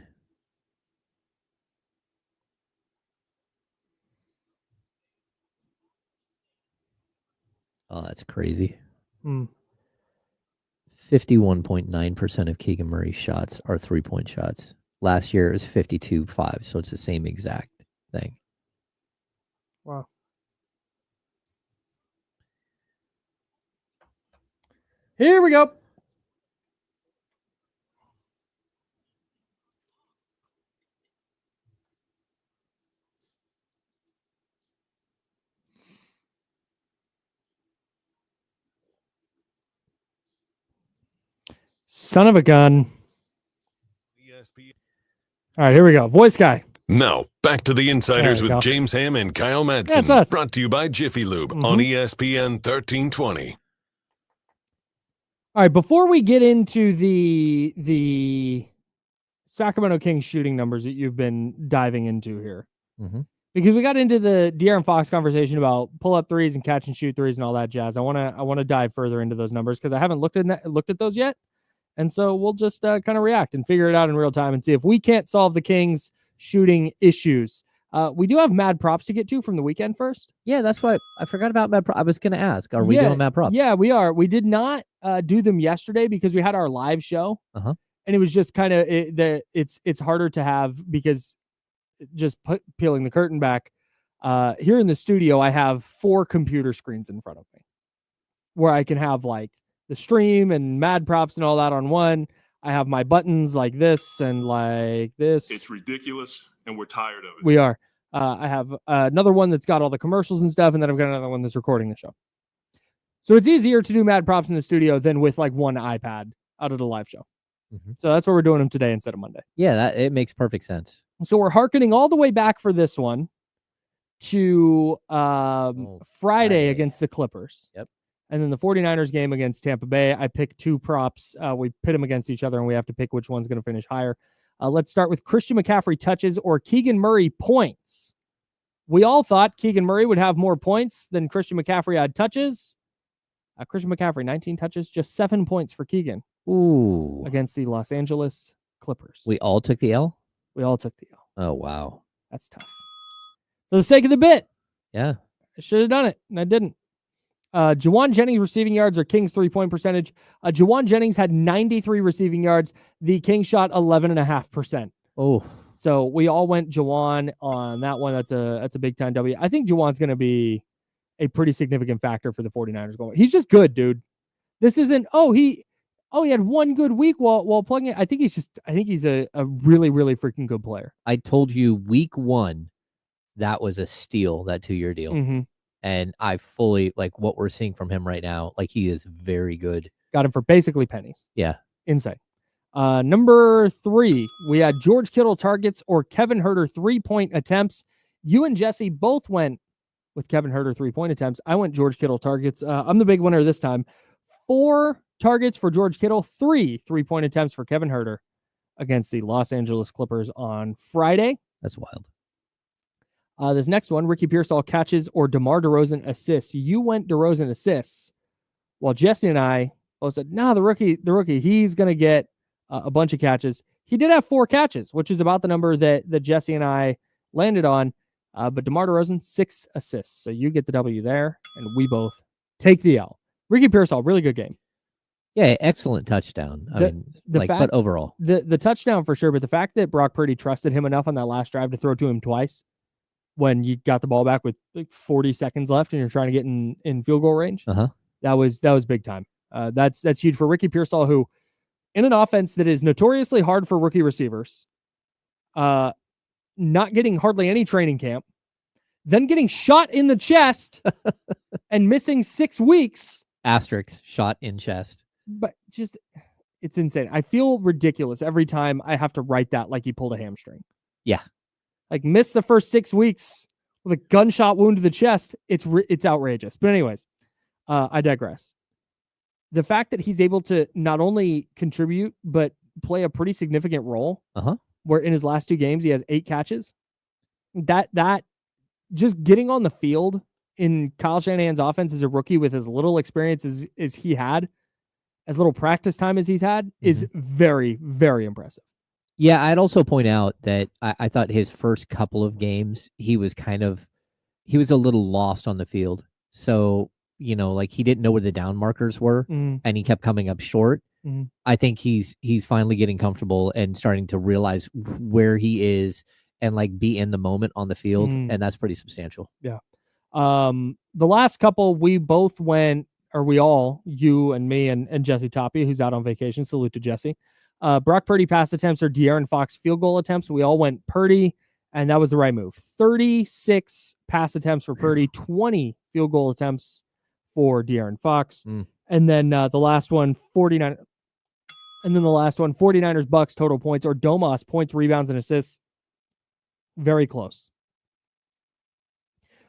Oh, that's crazy. 51.9% of Keegan Murray's shots are 3-point shots. Last year it was 52.5, so it's the same exact thing. Wow. Here we go. Son of a gun. ESPN. All right, here we go. Voice guy. Now, back to the Insiders with go. James Ham and Kyle Madsen. That's us. Brought to you by Jiffy Lube on ESPN 1320. All right, before we get into the Sacramento Kings shooting numbers that you've been diving into here, because we got into the De'Aaron Fox conversation about pull-up threes and catch and shoot threes and all that jazz. I want to dive further into those numbers because I haven't looked at those yet, and so we'll just kind of react and figure it out in real time and see if we can't solve the Kings shooting issues. We do have mad props to get to from the weekend first. Yeah, that's why I forgot about mad props. I was going to ask, are we doing mad props? Yeah, we are. We did not do them yesterday because we had our live show, and it was just kind of it's harder to have because just peeling the curtain back. Here in the studio, I have 4 computer screens in front of me. where I can have like the stream and mad props and all that on one. I have my buttons like this and like this. It's ridiculous, and we're tired of it. We are. I have another one that's got all the commercials and stuff, and then I've got another one that's recording the show. So it's easier to do mad props in the studio than with like one iPad out of the live show. Mm-hmm. So that's why we're doing them today instead of Monday. Yeah, it makes perfect sense. So we're hearkening all the way back for this one to Friday against the Clippers. Yep. And then the 49ers game against Tampa Bay. I picked two props. We pit them against each other, and we have to pick which one's going to finish higher. Let's start with Christian McCaffrey touches or Keegan Murray points. We all thought Keegan Murray would have more points than Christian McCaffrey had touches. Christian McCaffrey, 19 touches, just 7 points for Keegan. Ooh. Against the Los Angeles Clippers. We all took the L? We all took the L. Oh, wow. That's tough. For the sake of the bit. Yeah. I should have done it, and I didn't. Juwan Jennings receiving yards or Kings 3-point percentage. Juwan Jennings had 93 receiving yards. The Kings shot 11.5%. Oh. So we all went Juwan on that one. That's a big time W. I think Juwan's going to be a pretty significant factor for the 49ers going. He's just good, dude. This isn't, he had one good week while plugging it. I think he's a really, really freaking good player. I told you week 1, that was a steal, that 2-year deal. Mm-hmm. And I fully like what we're seeing from him right now. Like, he is very good. Got him for basically pennies. Yeah. Insane. Number 3, we had George Kittle targets or Kevin Huerter 3-point attempts. You and Jesse both went with Kevin Huerter 3-point attempts. I went George Kittle targets. I'm the big winner this time. 4 targets for George Kittle, 3 3-point attempts for Kevin Huerter against the Los Angeles Clippers on Friday. That's wild. This next one, Ricky Pearsall catches or DeMar DeRozan assists. You went DeRozan assists, while Jesse and I both said, the rookie, he's going to get a bunch of catches. He did have 4 catches, which is about the number that Jesse and I landed on. But DeMar DeRozan, 6 assists. So you get the W there, and we both take the L. Ricky Pearsall, really good game. Yeah, excellent touchdown. But overall. The touchdown for sure, but the fact that Brock Purdy trusted him enough on that last drive to throw to him twice when you got the ball back with like 40 seconds left and you're trying to get in field goal range, that was big time. That's huge for Ricky Pearsall, who in an offense that is notoriously hard for rookie receivers, not getting hardly any training camp, then getting shot in the chest and missing 6 weeks. Asterisk, shot in chest. But just, it's insane. I feel ridiculous every time I have to write that like he pulled a hamstring. Yeah. Like, missed the first 6 weeks with a gunshot wound to the chest. It's outrageous. But anyways, I digress. The fact that he's able to not only contribute, but play a pretty significant role, where in his last 2 games, he has 8 catches. That just getting on the field in Kyle Shanahan's offense as a rookie with as little experience as he had, as little practice time as he's had, is very, very impressive. Yeah, I'd also point out that I thought his first couple of games, he was a little lost on the field. So, like, he didn't know where the down markers were, and he kept coming up short. I think he's finally getting comfortable and starting to realize where he is and like be in the moment on the field, and that's pretty substantial. Yeah. The last couple, we both went, or we all, you and me and Jesse Toppy, who's out on vacation. Salute to Jesse. Brock Purdy pass attempts or De'Aaron Fox field goal attempts. We all went Purdy, and that was the right move. 36 pass attempts for Purdy, 20 field goal attempts for De'Aaron Fox. And then the last one, 49. And then the last one, 49ers Bucks total points or Domas points, rebounds, and assists. Very close.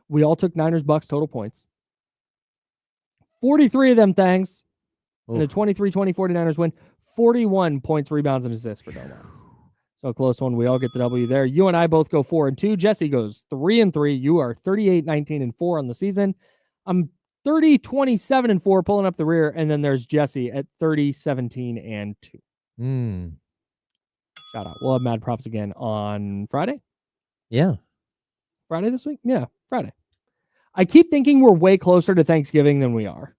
We all took Niners Bucks total points. 43 of them things. And a 23-20 49ers win. 41 points, rebounds, and assists for Domas. So a close one. We all get the W there. You and I both go 4-2. Jesse goes 3-3. You are 38-19-4 on the season. I'm 30-27-4, pulling up the rear. And then there's Jesse at 30-17-2. Shout out. We'll have mad props again on Friday. Yeah. Friday this week? Yeah, Friday. I keep thinking we're way closer to Thanksgiving than we are.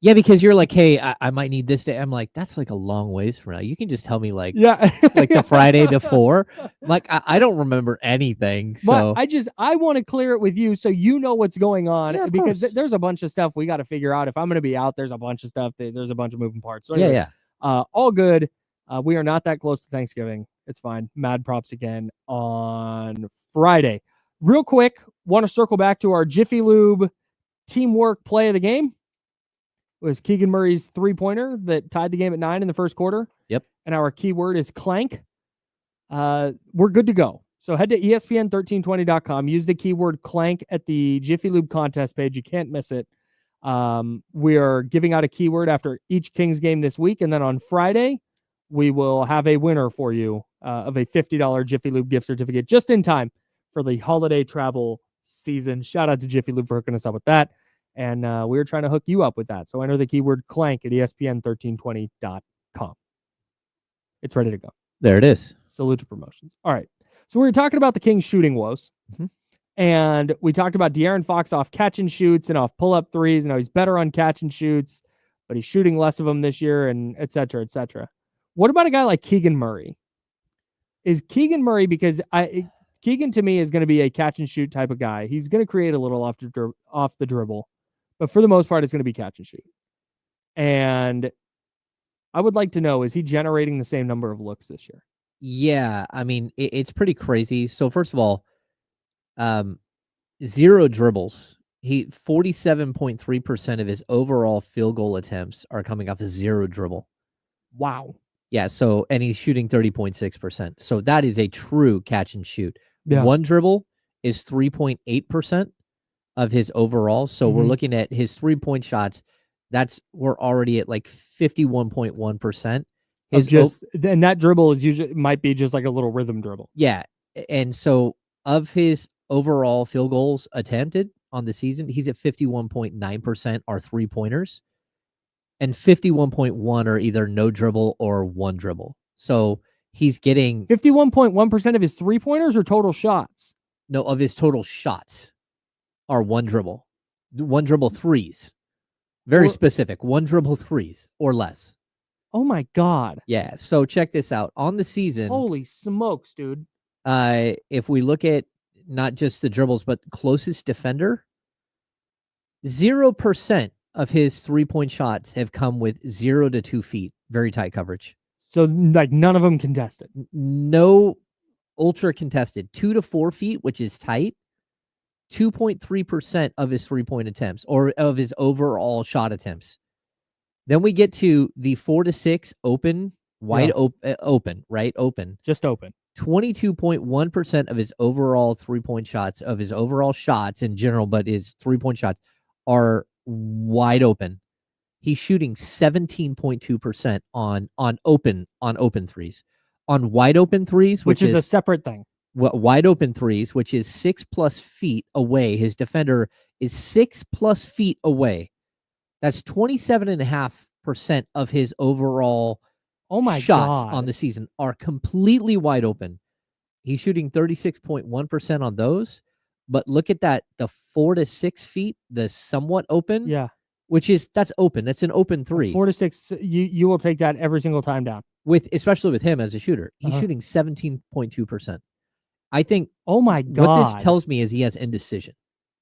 Yeah, because you're like, hey, I might need this day. I'm like, that's like a long ways from now. You can just tell me like like the Friday before. Like I don't remember anything. So But I want to clear it with you so you know what's going on, Yeah, of because course. there's a bunch of stuff we got to figure out. If I'm going to be out, there's a bunch of stuff. There's a bunch of moving parts. So anyways, all good. We are not that close to Thanksgiving. It's fine. Mad props again on Friday. Real quick, want to circle back to our Jiffy Lube teamwork play of the game. It was Keegan Murray's 3-pointer that tied the game at 9 in the first quarter. Yep. And our keyword is clank. We're good to go. So head to ESPN1320.com. Use the keyword clank at the Jiffy Lube contest page. You can't miss it. We are giving out a keyword after each Kings game this week. And then on Friday, we will have a winner for you of a $50 Jiffy Lube gift certificate just in time for the holiday travel season. Shout out to Jiffy Lube for hooking us up with that. And we're trying to hook you up with that. So enter the keyword clank at ESPN1320.com. It's ready to go. there it is. Salute to promotions. All right. So we were talking about the Kings shooting woes. Mhm. And we talked about De'Aaron Fox off catch and shoots and off pull-up threes. And how he's better on catch and shoots, but he's shooting less of them this year, and et cetera, et cetera. What about a guy like Keegan Murray? Is Keegan Murray, because Keegan to me is going to be a catch and shoot type of guy. He's going to create a little off the dribble, but for the most part, it's going to be catch and shoot. And I would like to know, is he generating the same number of looks this year? Yeah, I mean, it's pretty crazy. So first of all, 0 dribbles. 47.3% of his overall field goal attempts are coming off a 0 dribble. Wow. Yeah, so and he's shooting 30.6%. So that is a true catch and shoot. Yeah. 1 dribble is 3.8% of his overall. So we're looking at his 3-point shots. We're already at like 51.1%. And that dribble is usually might be just like a little rhythm dribble. Yeah. And so of his overall field goals attempted on the season, he's at 51.9% are 3-pointers. And 51.1 are either no dribble or 1 dribble. So he's getting 51.1% of his 3-pointers or total shots? No, of his total shots are 1 dribble. 1 dribble threes. Very specific. 1 dribble threes or less. Oh my God. Yeah. So check this out. On the season, holy smokes, dude. If we look at not just the dribbles, but closest defender, 0% of his 3-point shots have come with 0 to 2 feet. Very tight coverage. So like none of them contested. No ultra contested. 2 to 4 feet, which is tight. 2.3% of his 3-point attempts, or of his overall shot attempts. Then we get to the 4 to 6 open, open, right? Open. Just open. 22.1% of his overall 3-point shots, of his overall shots in general, but his 3-point shots are wide open. He's shooting 17.2% on open threes. On wide open threes, which is a separate thing. Wide open threes, which is 6+ feet away. His defender is 6+ feet away. That's 27.5% of his overall shots on the season are completely wide open. He's shooting 36.1% on those. But look at that, the 4 to 6 feet, the somewhat open. Yeah. That's open. That's an open 3. 4 to 6, you will take that every single time down. Especially with him as a shooter. He's shooting 17.2%. I think oh my God. What this tells me is he has indecision.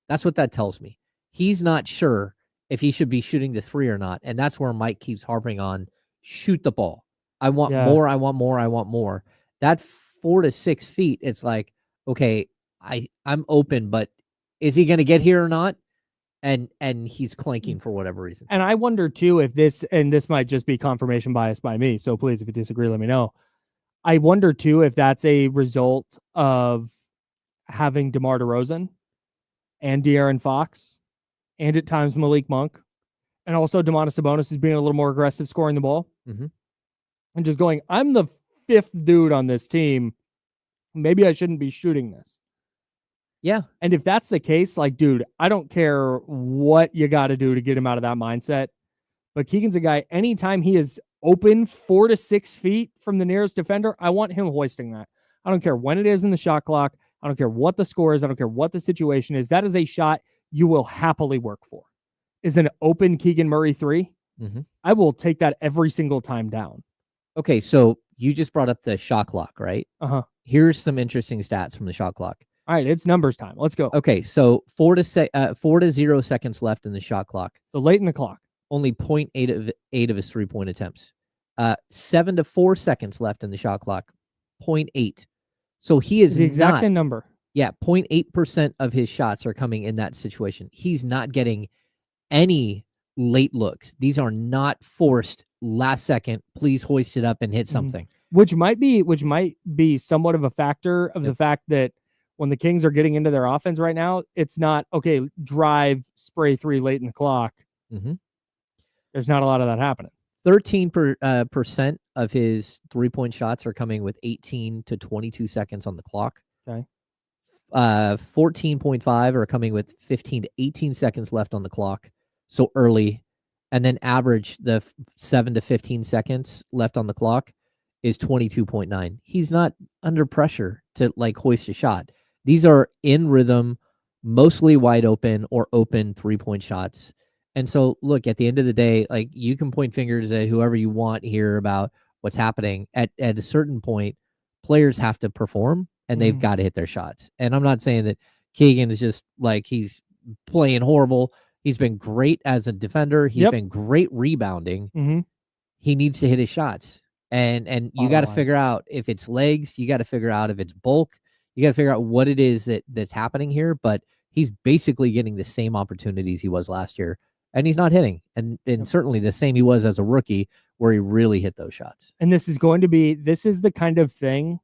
That's what that tells me. He's not sure if he should be shooting the 3 or not. And that's where Mike keeps harping on, shoot the ball. I want more, I want more, I want more. That 4 to 6 feet, it's like, okay, I'm open, but is he going to get here or not? And he's clanking for whatever reason. And I wonder too if this might just be confirmation bias by me. So please, if you disagree, let me know. I wonder too if that's a result of having DeMar DeRozan and De'Aaron Fox and at times Malik Monk, and also Domantas Sabonis is being a little more aggressive scoring the ball. And just going, I'm the 5th dude on this team. Maybe I shouldn't be shooting this. Yeah. And if that's the case, like, dude, I don't care what you got to do to get him out of that mindset. But Keegan's a guy, anytime he is open 4 to 6 feet from the nearest defender, I want him hoisting that. I don't care when it is in the shot clock. I don't care what the score is. I don't care what the situation is. That is a shot you will happily work for. is an open Keegan Murray 3, Mhm. I will take that every single time down. Okay, so you just brought up the shot clock, right? Uh-huh. Here's some interesting stats from the shot clock. All right, it's numbers time. Let's go. Okay, so 4 to 0 seconds left in the shot clock. So late in the clock. Only 0.8 of his 3-point attempts. 7 to 4 seconds left in the shot clock. 0.8. So he is The exact not, same number. yeah, 0.8% of his shots are coming in that situation. He's not getting any late looks. These are not forced last second, please hoist it up and hit something. Which might be somewhat of a factor of the fact that when the Kings are getting into their offense right now, it's not, okay, drive, spray 3 late in the clock. Mhm. There's not a lot of that happening. 13% of his 3-point shots are coming with 18 to 22 seconds on the clock. Okay. 14.5 are coming with 15 to 18 seconds left on the clock. So early. And then average, the 7 to 15 seconds left on the clock is 22.9. He's not under pressure to like hoist a shot. These are in rhythm, mostly wide open or open 3-point shots. And so, look, at the end of the day, like you can point fingers at whoever you want here about what's happening. At a certain point, players have to perform and they've got to hit their shots. And I'm not saying that Keegan is just like he's playing horrible. He's been great as a defender. He's been great rebounding. He needs to hit his shots. And you got to figure out if it's legs. You got to figure out if it's bulk. You got to figure out what it is that's happening here. But he's basically getting the same opportunities he was last year. And he's not hitting. And certainly the same he was as a rookie where he really hit those shots. And this is the kind of thing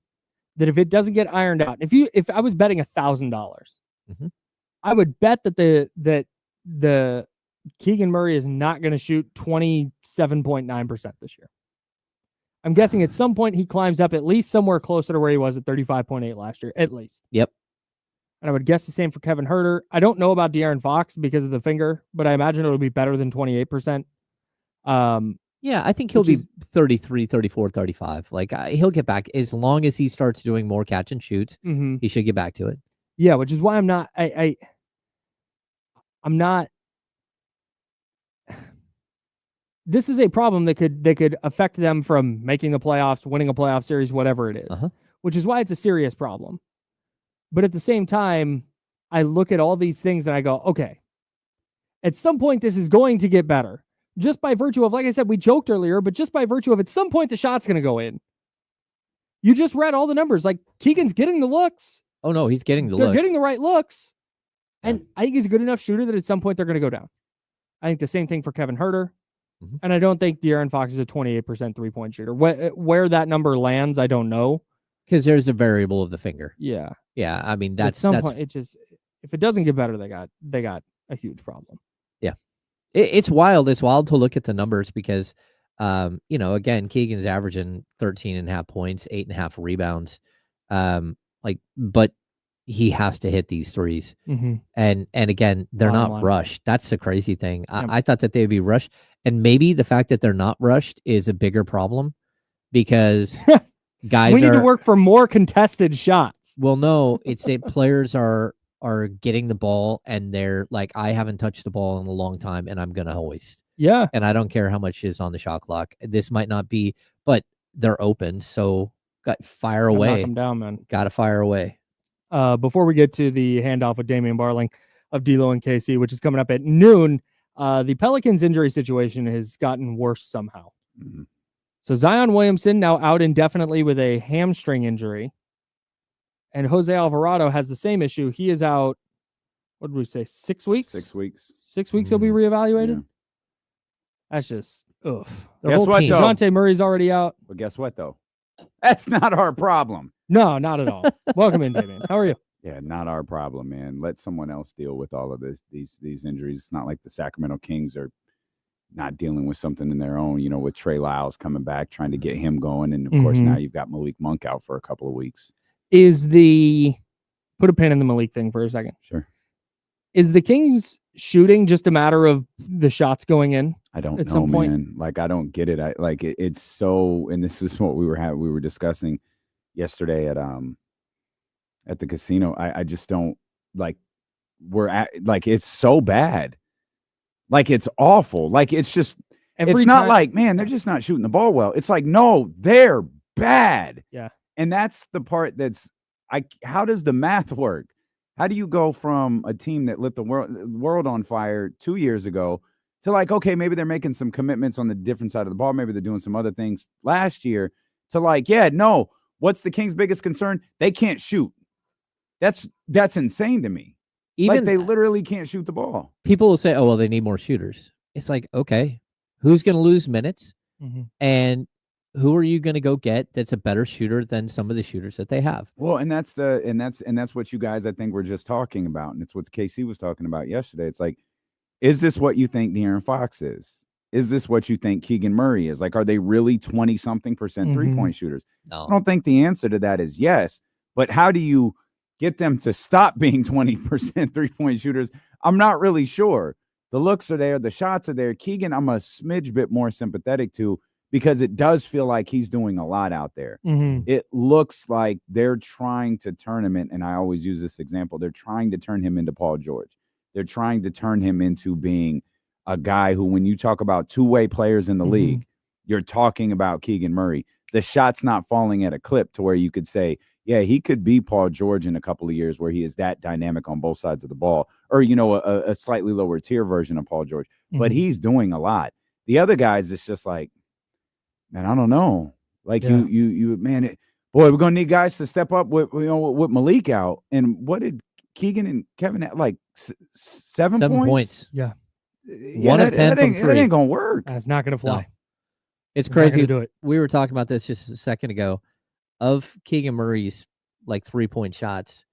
that if it doesn't get ironed out, if I was betting $1,000, I would bet that the Keegan Murray is not going to shoot 27.9% this year. I'm guessing at some point he climbs up at least somewhere closer to where he was at 35.8 last year, at least. Yep. And I would guess the same for Kevin Huerter. I don't know about De'Aaron Fox because of the finger, but I imagine it'll be better than 28%. Yeah, I think he'll be 33, 34, 35. Like he'll get back as long as he starts doing more catch and shoots. He should get back to it. Yeah, which is why I'm not. I'm not. This is a problem that could affect them from making the playoffs, winning a playoff series, whatever it is. Which is why it's a serious problem. But at the same time, I look at all these things and I go, okay, at some point this is going to get better. Just by virtue of, like I said, we joked earlier, but just by virtue of at some point the shot's going to go in. You just read all the numbers. Like Keegan's getting the looks. Oh no, he's getting the They're looks. getting the right looks. And I think he's a good enough shooter that at some point they're going to go down. I think the same thing for Kevin Huerter. And I don't think De'Aaron Fox is a 28% 3-point shooter. Where that number lands, I don't know. Because there's a variable of the finger. Yeah. Yeah. I mean, At some point, it just, if it doesn't get better, they got a huge problem. Yeah. It's wild. It's wild to look at the numbers because, again, Keegan's averaging 13.5 points, 8.5 rebounds. But he has to hit these threes. And again, they're not rushed. That's the crazy thing. I thought that they'd be rushed. And maybe the fact that they're not rushed is a bigger problem because guys we need to work for more contested shots. Well, no, it's that players are getting the ball and they're like, I haven't touched the ball in a long time and I'm going to hoist. Yeah. And I don't care how much is on the shot clock. This might not be, but they're open. So got fire away. Knock them down, man. Got to fire away. Before we get to the handoff with Damian Barling of D'Lo and KC, which is coming up at noon, the Pelicans injury situation has gotten worse somehow. So Zion Williamson now out indefinitely with a hamstring injury. And Jose Alvarado has the same issue. He is out, what did we say, 6 weeks? 6 weeks. 6 weeks he'll be reevaluated? Yeah. That's just, ugh. Guess what, though? DeJounte Murray's already out. But guess what, though? That's not our problem. No, not at all. Welcome in, Damian. How are you? Yeah, not our problem, man. Let someone else deal with all of these injuries. It's not like the Sacramento Kings are not dealing with something in their own, with Trey Lyles coming back, trying to get him going. And, of course, now you've got Malik Monk out for a couple of weeks. Put a pin in the Malik thing for a second. Sure. Is the Kings shooting just a matter of the shots going in? I don't know, man. Like, I don't get it. It's so, and this is what we were discussing yesterday at the casino. I just don't like, it's so bad. Like it's awful. Like it's just Every it's not time- like, man, they're just not shooting the ball well. It's like, no, they're bad. Yeah. And that's the part that's how does the math work? How do you go from a team that lit the world on fire 2 years ago to like, okay, maybe they're making some commitments on the different side of the ball, maybe they're doing some other things last year, to like, yeah, no, what's the Kings' biggest concern? They can't shoot. That's insane to me. Even like they literally can't shoot the ball. people will say, "Oh, well, they need more shooters." It's like, okay, who's going to lose minutes, and who are you going to go get that's a better shooter than some of the shooters that they have? Well, and that's what you guys, I think, were just talking about, and it's what KC was talking about yesterday. It's like, is this what you think De'Aaron Fox is? Is this what you think Keegan Murray is? Like, are they really 20-something% 3-point shooters? No. I don't think the answer to that is yes. But how do you get them to stop being 20% 3-point shooters? I'm not really sure. The looks are there. The shots are there. Keegan, I'm a smidge bit more sympathetic to, because it does feel like he's doing a lot out there. It looks like they're trying to turn him in, and I always use this example. They're trying to turn him into Paul George. They're trying to turn him into being a guy who, when you talk about two-way players in the league, you're talking about Keegan Murray. The shot's not falling at a clip to where you could say, yeah, he could be Paul George in a couple of years where he is that dynamic on both sides of the ball, or, you know, a slightly lower tier version of Paul George. But he's doing a lot. The other guys, it's just like, man, I don't know. Like you, man, boy, we're going to need guys to step up with Malik out. And what did Keegan and Kevin have? Like 7 points? Yeah. One of 10 from 3. That ain't going to work. That's not going to fly. No. It's Not crazy. gonna do it. We were talking about this just a second ago. Of Keegan Murray's like 3-point shots,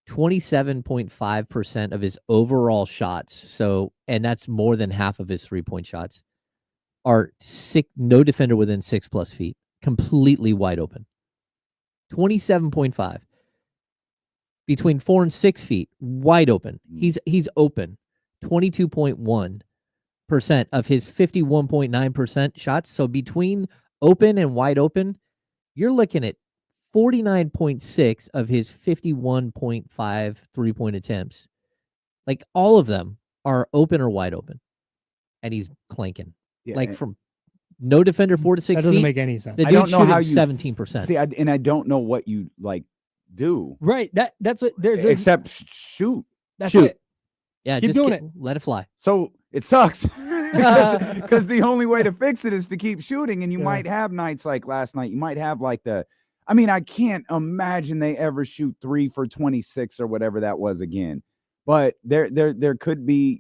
27.5% of his overall shots. So, and that's more than half of his 3-point shots, are no defender within 6+ feet, completely wide open. 27.5 between 4 and 6 feet, wide open. He's open. 22.1% of his 51.9% shots. So between open and wide open, you're looking at 49.6 of his 51.5 3-point attempts. Like all of them are open or wide open. And he's clanking. Yeah, like from no defender 4 to 6 That doesn't feet. make any sense. The I dude's don't know how shooting you 17%. See, and I don't know what you like do. Right. That's what there's Except shoot. that's shoot. it. Yeah, Keep just doing it. let it fly. So it sucks because the only way to fix it is to keep shooting. And you Yeah. might have nights like last night. You might have like I can't imagine they ever shoot 3 for 26 or whatever that was again. But there could be,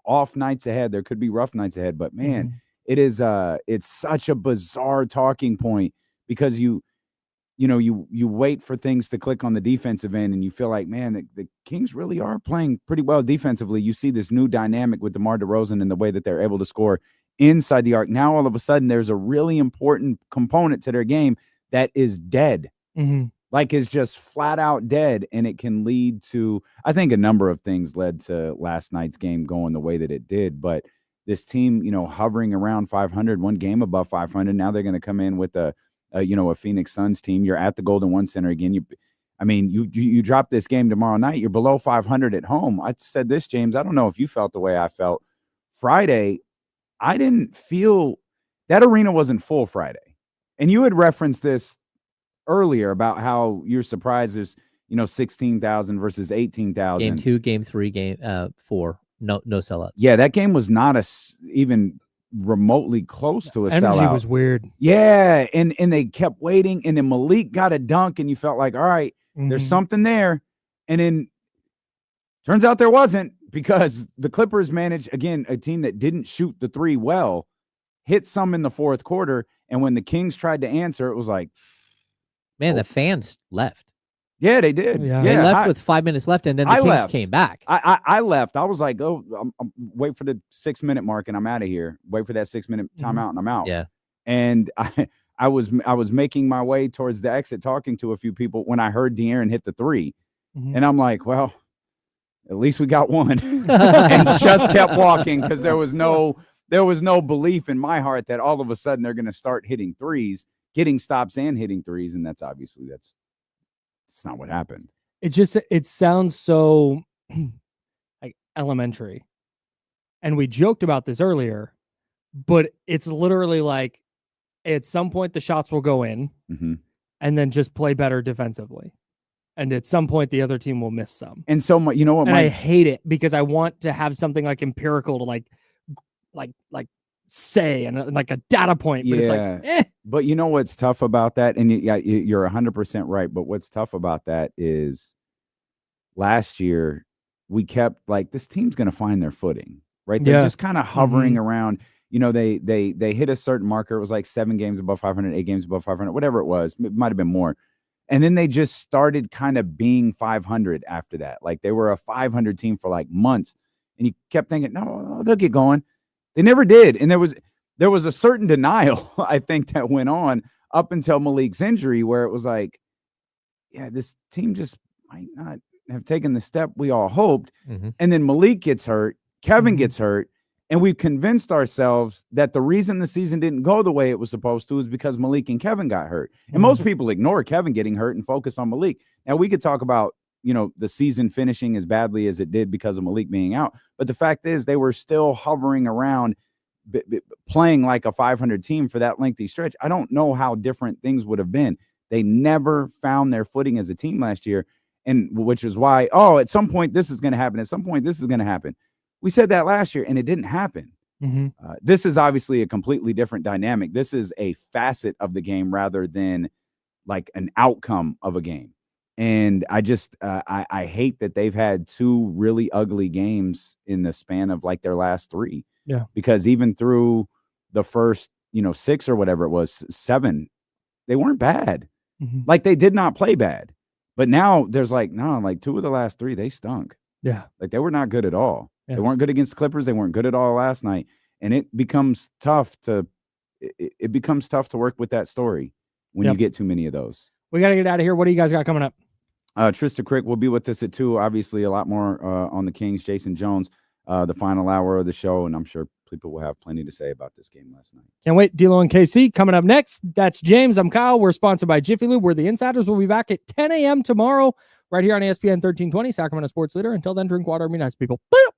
off nights ahead. There could be rough nights ahead. But man, it is it's such a bizarre talking point because you wait for things to click on the defensive end and you feel like, man, the Kings really are playing pretty well defensively. You see this new dynamic with DeMar DeRozan and the way that they're able to score inside the arc. Now, all of a sudden, there's a really important component to their game that is dead. Like is just flat out dead. And it can lead to, I think a number of things led to last night's game going the way that it did. But this team, hovering around 500, one game above 500. Now they're going to come in with a Phoenix Suns team. You're at the Golden One Center again. You drop this game tomorrow night. You're below 500 at home. I said this, James. I don't know if you felt the way I felt Friday. I didn't feel that arena wasn't full Friday. And you had referenced this earlier about how you're surprised there's 16,000 versus 18,000. Game 2, game 3, game 4. No sellouts. Yeah, that game was not even remotely close to a Energy sellout. was weird. Yeah, and they kept waiting, and then Malik got a dunk, and you felt like, all right, there's something there. And then turns out there wasn't, because the Clippers managed, again, a team that didn't shoot the 3 well, hit some in the fourth quarter, and when the Kings tried to answer, it was like, Man, the fans left. yeah, they did. Yeah. They left with 5 minutes left, and then the I Kings left. came back. I left. I was like, oh, I'm wait for the 6-minute mark, and I'm out of here. Wait for that 6-minute timeout, and I'm out. Yeah. And I was making my way towards the exit, talking to a few people when I heard De'Aaron hit the 3, and I'm like, well, at least we got one, and just kept walking because there was no belief in my heart that all of a sudden they're going to start hitting threes, getting stops and hitting threes, and that's not what happened. It sounds so like elementary. And we joked about this earlier, but it's literally like at some point the shots will go in and then just play better defensively. And at some point the other team will miss some. And so you know what? And I hate it because I want to have something like empirical to like say and like a data point. But it's like, But you know what's tough about that? And you're 100% right. But what's tough about that is last year we kept like this team's going to find their footing, right? They're just kind of hovering around. You know, they hit a certain marker. It was like 7 games above 500, 8 games above 500, whatever it was. It might have been more. And then they just started kind of being 500 after that. Like they were a 500 team for like months. And you kept thinking, no, they'll get going. They never did. And there was a certain denial, I think, that went on up until Malik's injury, where it was like, yeah, this team just might not have taken the step we all hoped. And then Malik gets hurt, Kevin gets hurt, and we've convinced ourselves that the reason the season didn't go the way it was supposed to is because Malik and Kevin got hurt. And most people ignore Kevin getting hurt and focus on Malik. Now, we could talk about, you know, the season finishing as badly as it did because of Malik being out. But the fact is they were still hovering around playing like a 500 team for that lengthy stretch. I don't know how different things would have been. They never found their footing as a team last year. And which is why, at some point this is going to happen. At some point this is going to happen. We said that last year and it didn't happen. This is obviously a completely different dynamic. This is a facet of the game rather than like an outcome of a game. And I just, I hate that they've had 2 really ugly games in the span of like their last 3. Yeah. Because even through the first, 6 or whatever it was, 7, they weren't bad. Like they did not play bad. But now there's like, no, like 2 of the last 3, they stunk. Yeah. Like they were not good at all. Yeah. They weren't good against the Clippers. They weren't good at all last night. And it becomes tough to work with that story when you get too many of those. We got to get out of here. What do you guys got coming up? Trista Crick will be with us at 2. Obviously, a lot more on the Kings. Jason Jones, the final hour of the show, and I'm sure people will have plenty to say about this game last night. Can't wait. D'Lo and KC coming up next. That's James. I'm Kyle. We're sponsored by Jiffy Lube. We're the Insiders. We'll be back at 10 a.m. tomorrow right here on ESPN 1320, Sacramento Sports Leader. Until then, drink water and be nice, people. Boop!